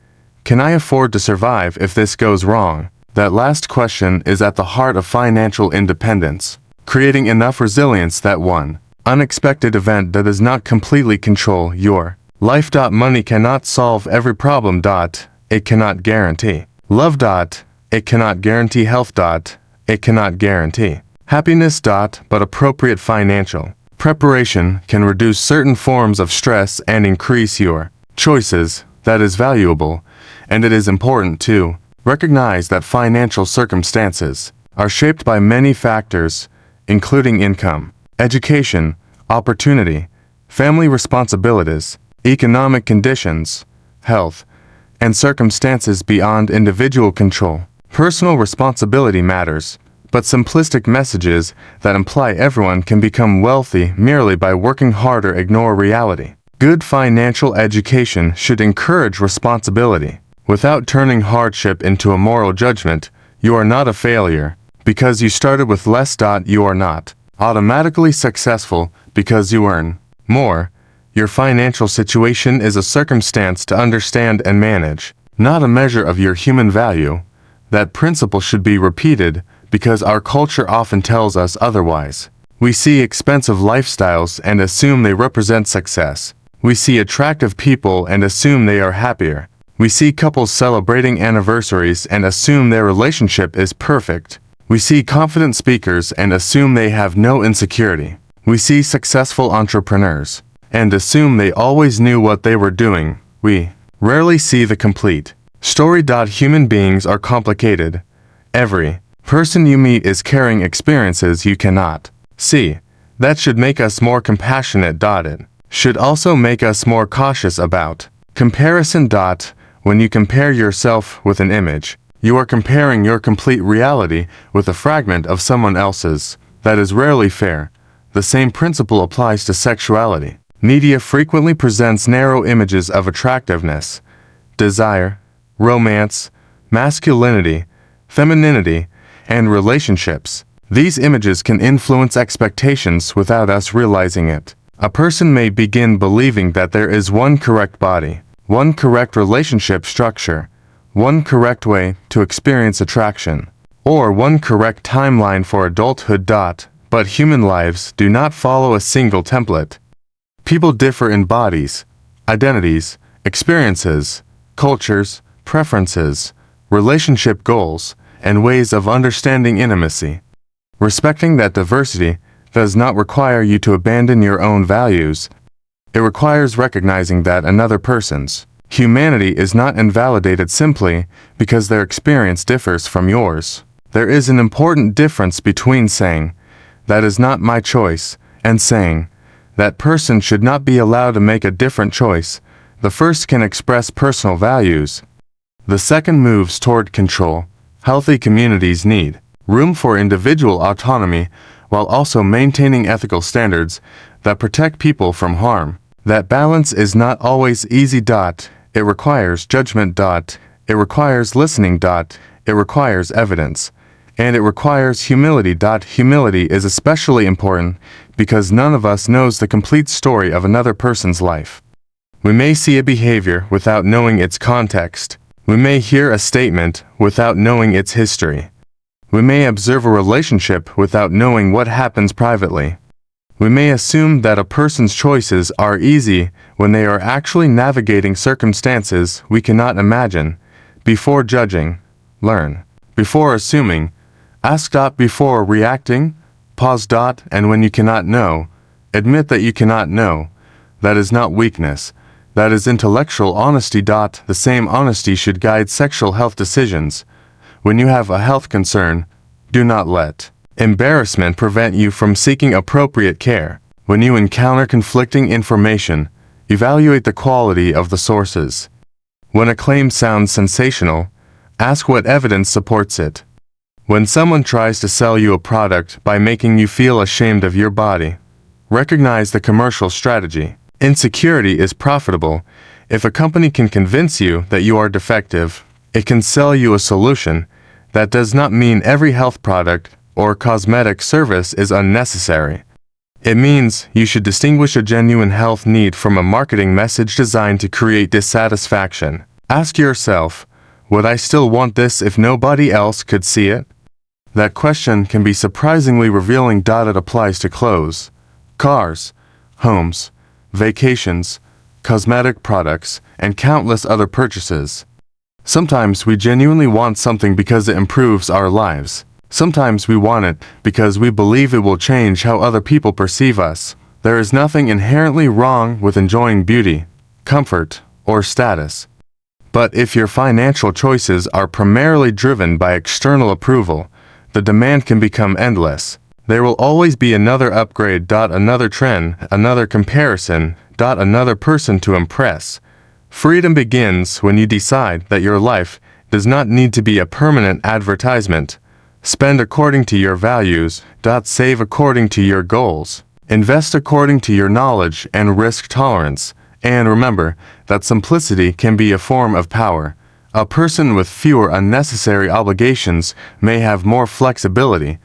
"Can I afford to survive if this goes wrong?" That last question is at the heart of financial independence. Creating enough resilience that one unexpected event that does not completely control your life. Money cannot solve every problem. It cannot guarantee love. It cannot guarantee health. It cannot guarantee happiness. But appropriate financial preparation can reduce certain forms of stress and increase your choices. That is valuable, and it is important to recognize that financial circumstances are shaped by many factors, including income, education, opportunity, family responsibilities, economic conditions, health, and circumstances beyond individual control. Personal responsibility matters, but simplistic messages that imply everyone can become wealthy merely by working harder ignore reality. Good financial education should encourage responsibility. Without turning hardship into a moral judgment, you are not a failure because you started with less. You are not automatically successful because you earn more. Your financial situation is a circumstance to understand and manage, not a measure of your human value. That principle should be repeated because our culture often tells us otherwise. We see expensive lifestyles and assume they represent success. We see attractive people and assume they are happier. We see couples celebrating anniversaries and assume their relationship is perfect. We see confident speakers and assume they have no insecurity. We see successful entrepreneurs and assume they always knew what they were doing. We rarely see the complete story. Human beings are complicated. Every person you meet is carrying experiences you cannot see. That should make us more compassionate. It should also make us more cautious about comparison. When you compare yourself with an image, you are comparing your complete reality with a fragment of someone else's. That is rarely fair. The same principle applies to sexuality. Media frequently presents narrow images of attractiveness, desire, romance, masculinity, femininity, and relationships. These images can influence expectations without us realizing it. A person may begin believing that there is one correct body, one correct relationship structure, one correct way to experience attraction, or one correct timeline for adulthood. But human lives do not follow a single template. People differ in bodies, identities, experiences, cultures, preferences, relationship goals, and ways of understanding intimacy. Respecting that diversity does not require you to abandon your own values. It requires recognizing that another person's humanity is not invalidated simply because their experience differs from yours. There is an important difference between saying, "That is not my choice," and saying, "That person should not be allowed to make a different choice." The first can express personal values. The second moves toward control. Healthy communities need room for individual autonomy while also maintaining ethical standards that protect people from harm. That balance is not always easy. It requires judgment. It requires listening. It requires evidence. And it requires humility. Humility is especially important because none of us knows the complete story of another person's life. We may see a behavior without knowing its context. We may hear a statement without knowing its history. We may observe a relationship without knowing what happens privately. We may assume that a person's choices are easy when they are actually navigating circumstances we cannot imagine. Before judging, learn. Before assuming, ask. Before reacting, pause. And when you cannot know, admit that you cannot know. That is not weakness. That is intellectual honesty. The same honesty should guide sexual health decisions. When you have a health concern, do not let embarrassment prevent you from seeking appropriate care. When you encounter conflicting information, evaluate the quality of the sources. When a claim sounds sensational, ask what evidence supports it. When someone tries to sell you a product by making you feel ashamed of your body, recognize the commercial strategy. Insecurity is profitable. If a company can convince you that you are defective, it can sell you a solution. That does not mean every health product or cosmetic service is unnecessary. It means you should distinguish a genuine health need from a marketing message designed to create dissatisfaction. Ask yourself, would I still want this if nobody else could see it? That question can be surprisingly revealing. It applies to clothes, cars, homes, vacations, cosmetic products, and countless other purchases. Sometimes we genuinely want something because it improves our lives. Sometimes we want it because we believe it will change how other people perceive us. There is nothing inherently wrong with enjoying beauty, comfort, or status. But if your financial choices are primarily driven by external approval, the demand can become endless. There will always be another upgrade. Another trend, another comparison. Another person to impress. Freedom begins when you decide that your life does not need to be a permanent advertisement. Spend according to your values. Save according to your goals. Invest according to your knowledge and risk tolerance. And remember that simplicity can be a form of power. A person with fewer unnecessary obligations may have more flexibility.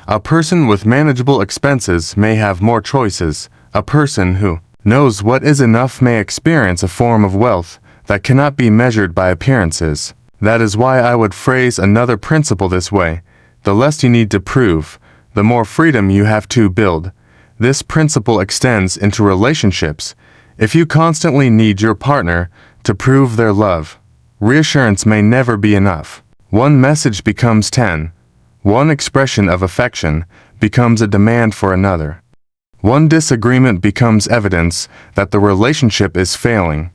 A person with manageable expenses may have more choices. A person who knows what is enough may experience a form of wealth that cannot be measured by appearances. That is why I would phrase another principle this way: the less you need to prove, the more freedom you have to build. This principle extends into relationships. If you constantly need your partner to prove their love, reassurance may never be enough. One message becomes 10. One expression of affection becomes a demand for another. One disagreement becomes evidence that the relationship is failing.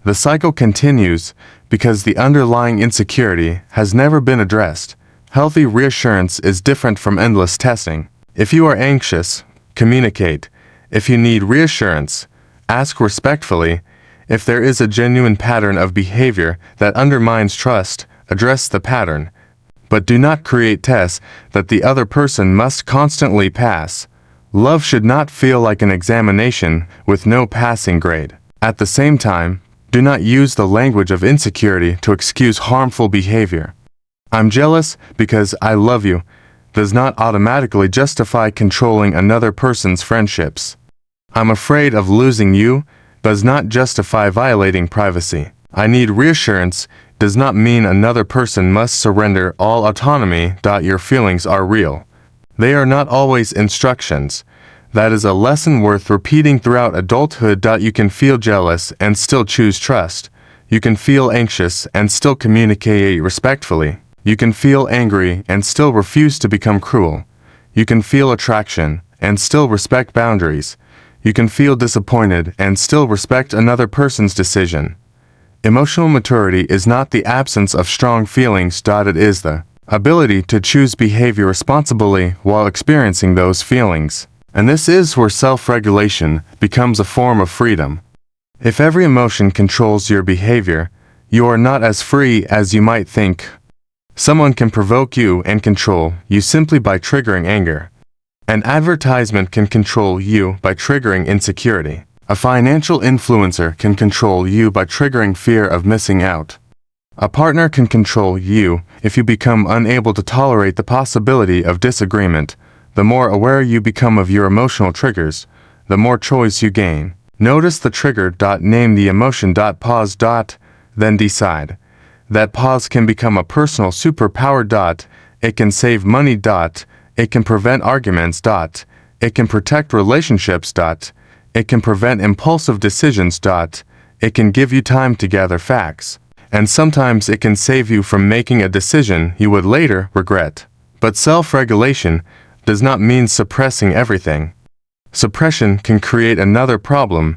The cycle continues because the underlying insecurity has never been addressed. Healthy reassurance is different from endless testing. If you are anxious, communicate. If you need reassurance, ask respectfully. If there is a genuine pattern of behavior that undermines trust, address the pattern. but do not create tests that the other person must constantly pass. Love should not feel like an examination with no passing grade. At the same time, do not use the language of insecurity to excuse harmful behavior. "I'm jealous because I love you" does not automatically justify controlling another person's friendships. "I'm afraid of losing you" does not justify violating privacy. "I need reassurance" does not mean another person must surrender all autonomy. Your feelings are real. They are not always instructions. That is a lesson worth repeating throughout adulthood. You can feel jealous and still choose trust. You can feel anxious and still communicate respectfully. You can feel angry and still refuse to become cruel. You can feel attraction and still respect boundaries. You can feel disappointed and still respect another person's decision. Emotional maturity is not the absence of strong feelings. It is the ability to choose behavior responsibly while experiencing those feelings. And this is where self-regulation becomes a form of freedom. If every emotion controls your behavior, you are not as free as you might think. Someone can provoke you and control you simply by triggering anger. An advertisement can control you by triggering insecurity. A financial influencer can control you by triggering fear of missing out. A partner can control you if you become unable to tolerate the possibility of disagreement. The more aware you become of your emotional triggers, the more choice you gain. Notice the trigger. Name the emotion. Pause. Then decide. That pause can become a personal superpower. It can save money. It can prevent arguments. It can protect relationships. It can prevent impulsive decisions. It can give you time to gather facts. And sometimes it can save you from making a decision you would later regret. But self-regulation does not mean suppressing everything. Suppression can create another problem.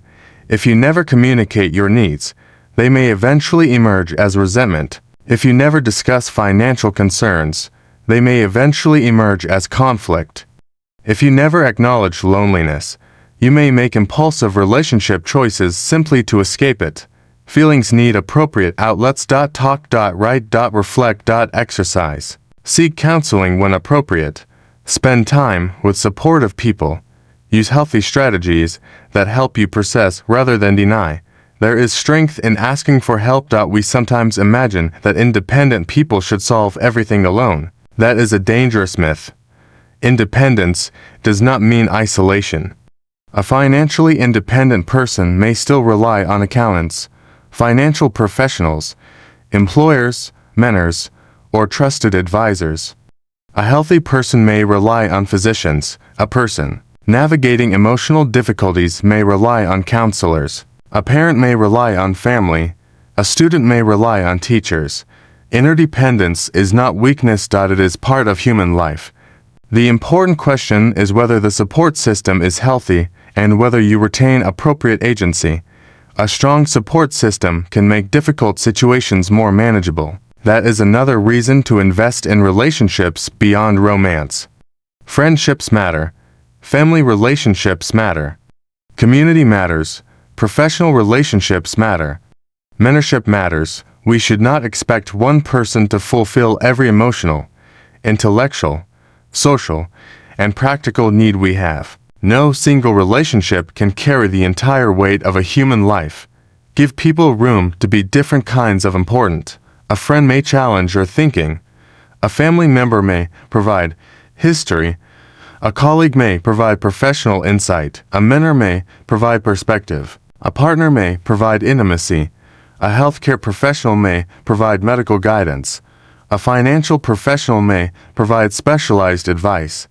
If you never communicate your needs, they may eventually emerge as resentment. If you never discuss financial concerns, they may eventually emerge as conflict. If you never acknowledge loneliness, you may make impulsive relationship choices simply to escape it. Feelings need appropriate outlets. Talk. Write. Reflect. Exercise. Seek counseling when appropriate. Spend time with supportive people. Use healthy strategies that help you process rather than deny. There is strength in asking for help. We sometimes imagine that independent people should solve everything alone. That is a dangerous myth. Independence does not mean isolation. A financially independent person may still rely on accountants, financial professionals, employers, mentors, or trusted advisors. A healthy person may rely on physicians. A person navigating emotional difficulties may rely on counselors. A parent may rely on family. A student may rely on teachers. Interdependence is not weakness. It is part of human life. The important question is whether the support system is healthy and whether you retain appropriate agency. A strong support system can make difficult situations more manageable. That is another reason to invest in relationships beyond romance. Friendships matter. Family relationships matter. Community matters. Professional relationships matter. Mentorship matters. We should not expect one person to fulfill every emotional, intellectual, social, and practical need we have. No single relationship can carry the entire weight of a human life. Give people room to be different kinds of important. A friend may challenge your thinking. A family member may provide history. A colleague may provide professional insight. A mentor may provide perspective. A partner may provide intimacy. A healthcare professional may provide medical guidance. A financial professional may provide specialized advice.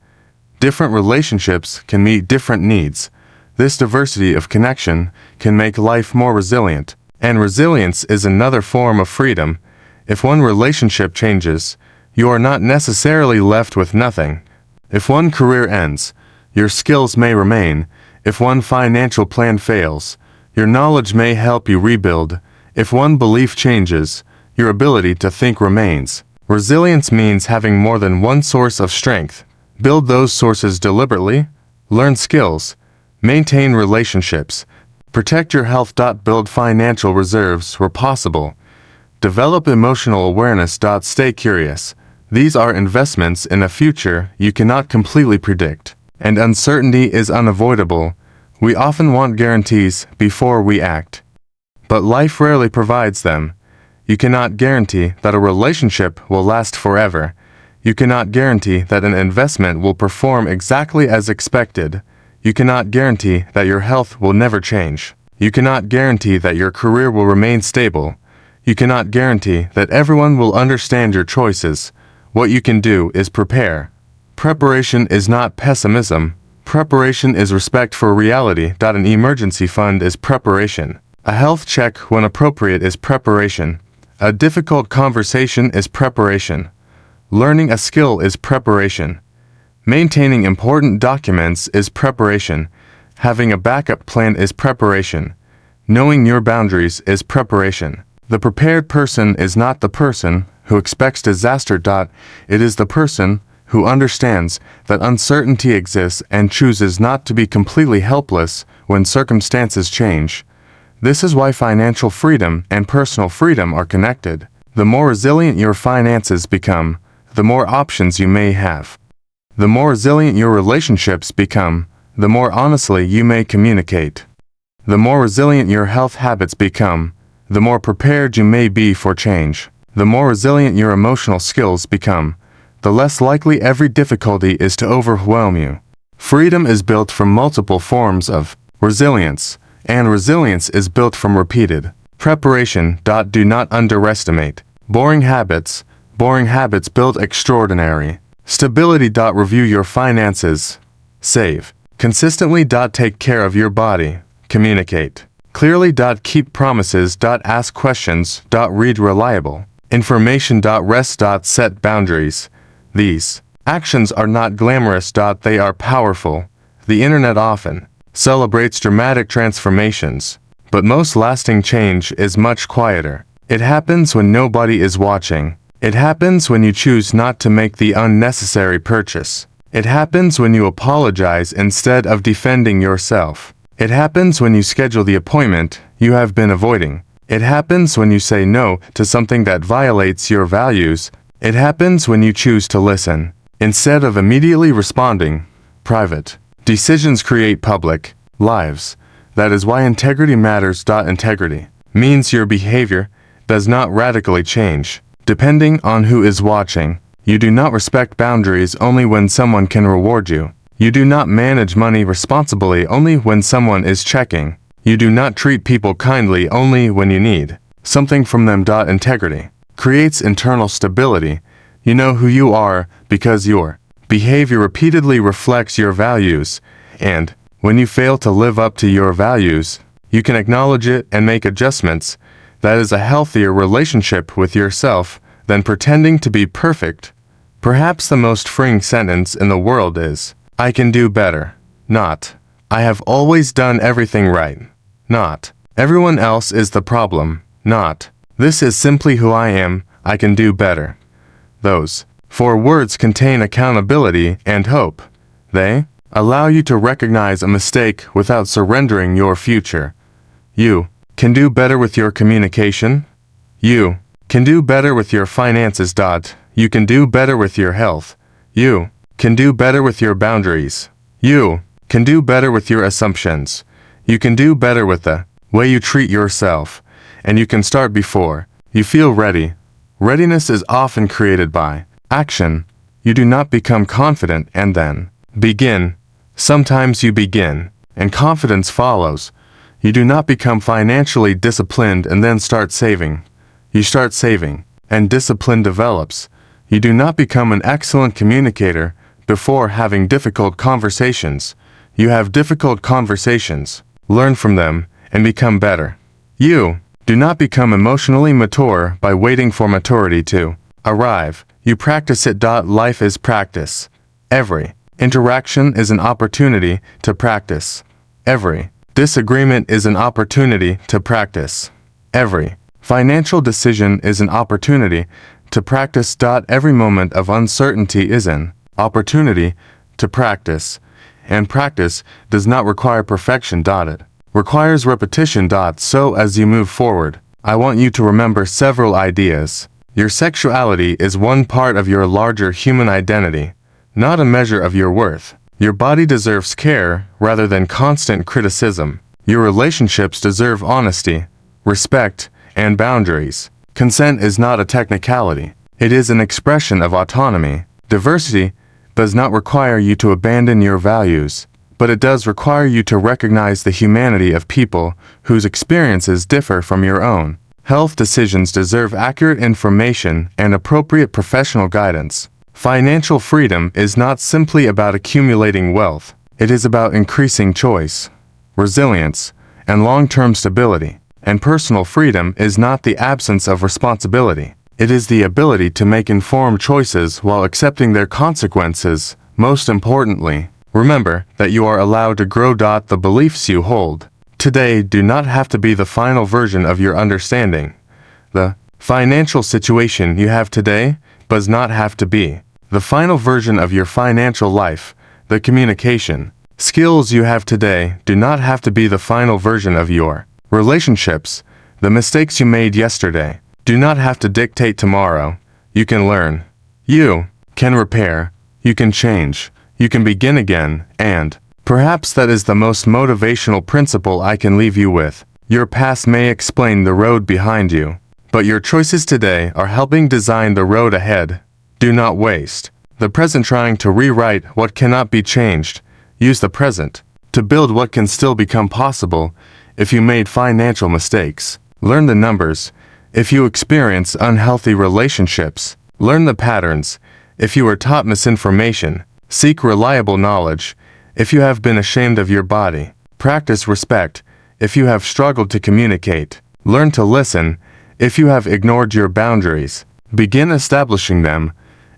Different relationships can meet different needs. This diversity of connection can make life more resilient. And resilience is another form of freedom. If one relationship changes, you are not necessarily left with nothing. If one career ends, your skills may remain. If one financial plan fails, your knowledge may help you rebuild. If one belief changes, your ability to think remains. Resilience means having more than one source of strength. Build those sources deliberately. Learn skills. Maintain relationships. Protect your health. Build financial reserves where possible. Develop emotional awareness. Stay curious. These are investments in a future you cannot completely predict, and uncertainty is unavoidable. We often want guarantees before we act, but life rarely provides them. You cannot guarantee that a relationship will last forever. You cannot guarantee that an investment will perform exactly as expected. You cannot guarantee that your health will never change. You cannot guarantee that your career will remain stable. You cannot guarantee that everyone will understand your choices. What you can do is prepare. Preparation is not pessimism. Preparation is respect for reality. An emergency fund is preparation. A health check when appropriate is preparation. A difficult conversation is preparation. Learning a skill is preparation. Maintaining important documents is preparation. Having a backup plan is preparation. Knowing your boundaries is preparation. The prepared person is not the person who expects disaster. It is the person who understands that uncertainty exists and chooses not to be completely helpless when circumstances change. This is why financial freedom and personal freedom are connected. The more resilient your finances become, the more options you may have. The more resilient your relationships become, the more honestly you may communicate. The more resilient your health habits become, the more prepared you may be for change. The more resilient your emotional skills become, the less likely every difficulty is to overwhelm you. Freedom is built from multiple forms of resilience, and resilience is built from repeated preparation. Do not underestimate boring habits. Boring habits build extraordinary stability. Review your finances. Save consistently. Take care of your body. Communicate clearly. Keep promises. Ask questions. Read reliable information. Rest. Set boundaries. These actions are not glamorous. They are powerful. The internet often celebrates dramatic transformations, but most lasting change is much quieter. It happens when nobody is watching. It happens when you choose not to make the unnecessary purchase. It happens when you apologize instead of defending yourself. It happens when you schedule the appointment you have been avoiding. It happens when you say no to something that violates your values. It happens when you choose to listen instead of immediately responding. Private decisions create public lives. That is why integrity matters. Integrity means your behavior does not radically change depending on who is watching. You do not respect boundaries only when someone can reward you. You do not manage money responsibly only when someone is checking. You do not treat people kindly only when you need something from them. Integrity creates internal stability. You know who you are because your behavior repeatedly reflects your values, and when you fail to live up to your values, you can acknowledge it and make adjustments. That is a healthier relationship with yourself than pretending to be perfect. Perhaps the most freeing sentence in the world is, "I can do better." Not, "I have always done everything right." Not, "Everyone else is the problem." Not, "This is simply who I am, I can do better." Those four words contain accountability and hope. They allow you to recognize a mistake without surrendering your future. You can do better with your communication. You can do better with your finances. You can do better with your health. You can do better with your boundaries. You can do better with your assumptions. You can do better with the way you treat yourself. And you can start before you feel ready. Readiness is often created by action. You do not become confident and then begin. Sometimes you begin, and confidence follows. You do not become financially disciplined and then start saving. You start saving, and discipline develops. You do not become an excellent communicator before having difficult conversations. You have difficult conversations, learn from them, and become better. You do not become emotionally mature by waiting for maturity to arrive. You practice it. Life is practice. Every interaction is an opportunity to practice. Every disagreement is an opportunity to practice. Every financial decision is an opportunity to practice. Every moment of uncertainty is an opportunity to practice. And practice does not require perfection. It requires repetition. So as you move forward, I want you to remember several ideas. Your sexuality is one part of your larger human identity, not a measure of your worth. Your body deserves care rather than constant criticism. Your relationships deserve honesty, respect, and boundaries. Consent is not a technicality. It is an expression of autonomy. Diversity does not require you to abandon your values, but it does require you to recognize the humanity of people whose experiences differ from your own. Health decisions deserve accurate information and appropriate professional guidance. Financial freedom is not simply about accumulating wealth. It is about increasing choice, resilience, and long-term stability. And personal freedom is not the absence of responsibility. It is the ability to make informed choices while accepting their consequences. Most importantly, remember that you are allowed to grow. The beliefs you hold today do not have to be the final version of your understanding. The financial situation you have today does not have to be the final version of your financial life. The communication skills you have today do not have to be the final version of your relationships. The mistakes you made yesterday do not have to dictate tomorrow. You can learn. You can repair. You can change. You can begin again, and perhaps that is the most motivational principle I can leave you with. Your past may explain the road behind you, but your choices today are helping design the road ahead. Do not waste the present trying to rewrite what cannot be changed. Use the present to build what can still become possible. If you made financial mistakes, learn the numbers. If you experience unhealthy relationships, learn the patterns. If you are taught misinformation, seek reliable knowledge. If you have been ashamed of your body, practice respect. If you have struggled to communicate, learn to listen. If you have ignored your boundaries, begin establishing them.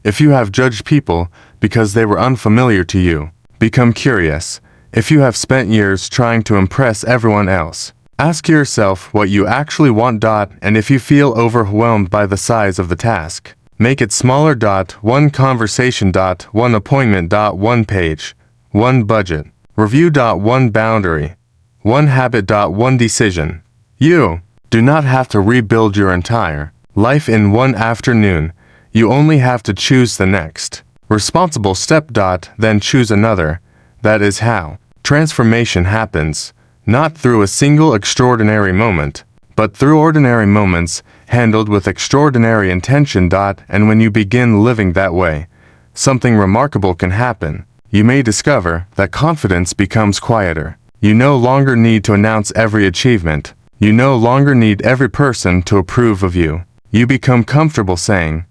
If you have judged people because they were unfamiliar to you, become curious. If you have spent years trying to impress everyone else, ask yourself what you actually want. And if you feel overwhelmed by the size of the task, make it smaller. One conversation. One appointment. One page. One budget. Review. One boundary. One habit. One decision. You do not have to rebuild your entire life in one afternoon. You only have to choose the next responsible step. Then choose another. That is how transformation happens, not through a single extraordinary moment, but through ordinary moments handled with extraordinary intention. And when you begin living that way, something remarkable can happen. You may discover that confidence becomes quieter. You no longer need to announce every achievement. You no longer need every person to approve of you. You become comfortable saying,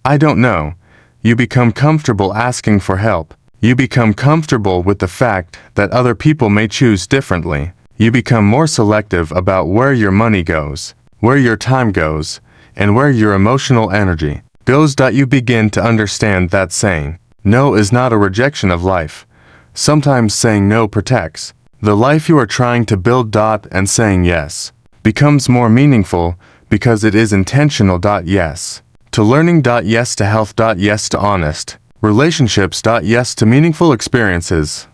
"I don't know." You become comfortable asking for help. You become comfortable with the fact that other people may choose differently. You become more selective about where your money goes, where your time goes, and where your emotional energy goes. You begin to understand that saying no is not a rejection of life. Sometimes saying no protects the life you are trying to build. And saying yes becomes more meaningful because it is intentional. Yes to learning. Yes to health. Yes to honest relationships. Yes to meaningful experiences.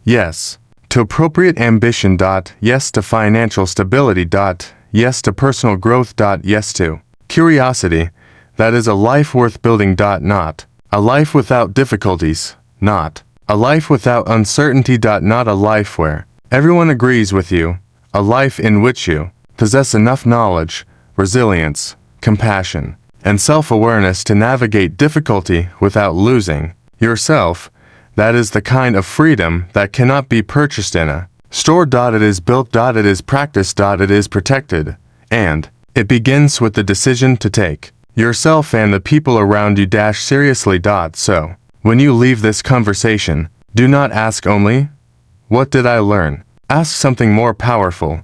Yes to appropriate ambition. Yes to financial stability. Yes to personal growth. Yes to curiosity. That is a life worth building. Not a life without difficulties. Not a life without uncertainty. Not a life where everyone agrees with you. A life in which you possess enough knowledge, resilience, compassion, and self-awareness to navigate difficulty without losing yourself. That is the kind of freedom that cannot be purchased in a store. It is built. It is practiced. It is protected. And it begins with the decision to take yourself and the people around you seriously. So, when you leave this conversation, do not ask only, "What did I learn?" Ask something more powerful.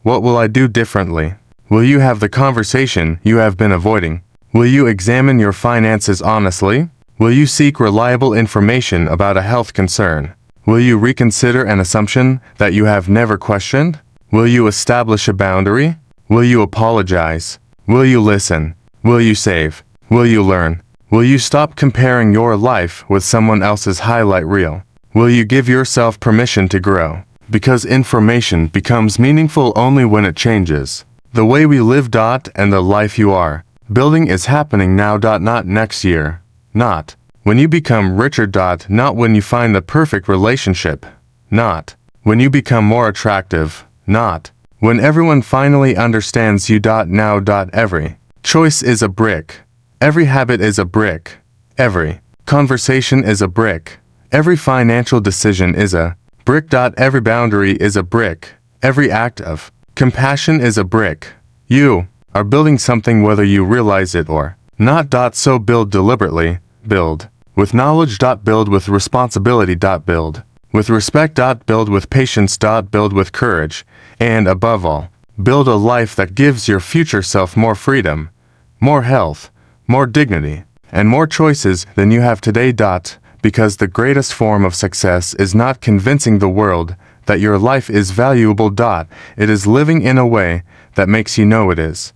What will I do differently? Will you have the conversation you have been avoiding? Will you examine your finances honestly? Will you seek reliable information about a health concern? Will you reconsider an assumption that you have never questioned? Will you establish a boundary? Will you apologize? Will you listen? Will you save? Will you learn? Will you stop comparing your life with someone else's highlight reel? Will you give yourself permission to grow? Because information becomes meaningful only when it changes the way we live. And the life you are Building is happening now. Not next year. Not when you become richer. Not when you find the perfect relationship. Not when you become more attractive. Not when everyone finally understands you. Now. Every choice is a brick. Every habit is a brick. Every conversation is a brick. Every financial decision is a brick. Every boundary is a brick. Every act of compassion is a brick. You are building something whether you realize it or not. So build deliberately. Build with knowledge. Build with responsibility. Build with respect. Build with patience. Build with courage. And above all, build a life that gives your future self more freedom, more health, more dignity, and more choices than you have today. Because the greatest form of success is not convincing the world that your life is valuable. It is living in a way that makes you know it is.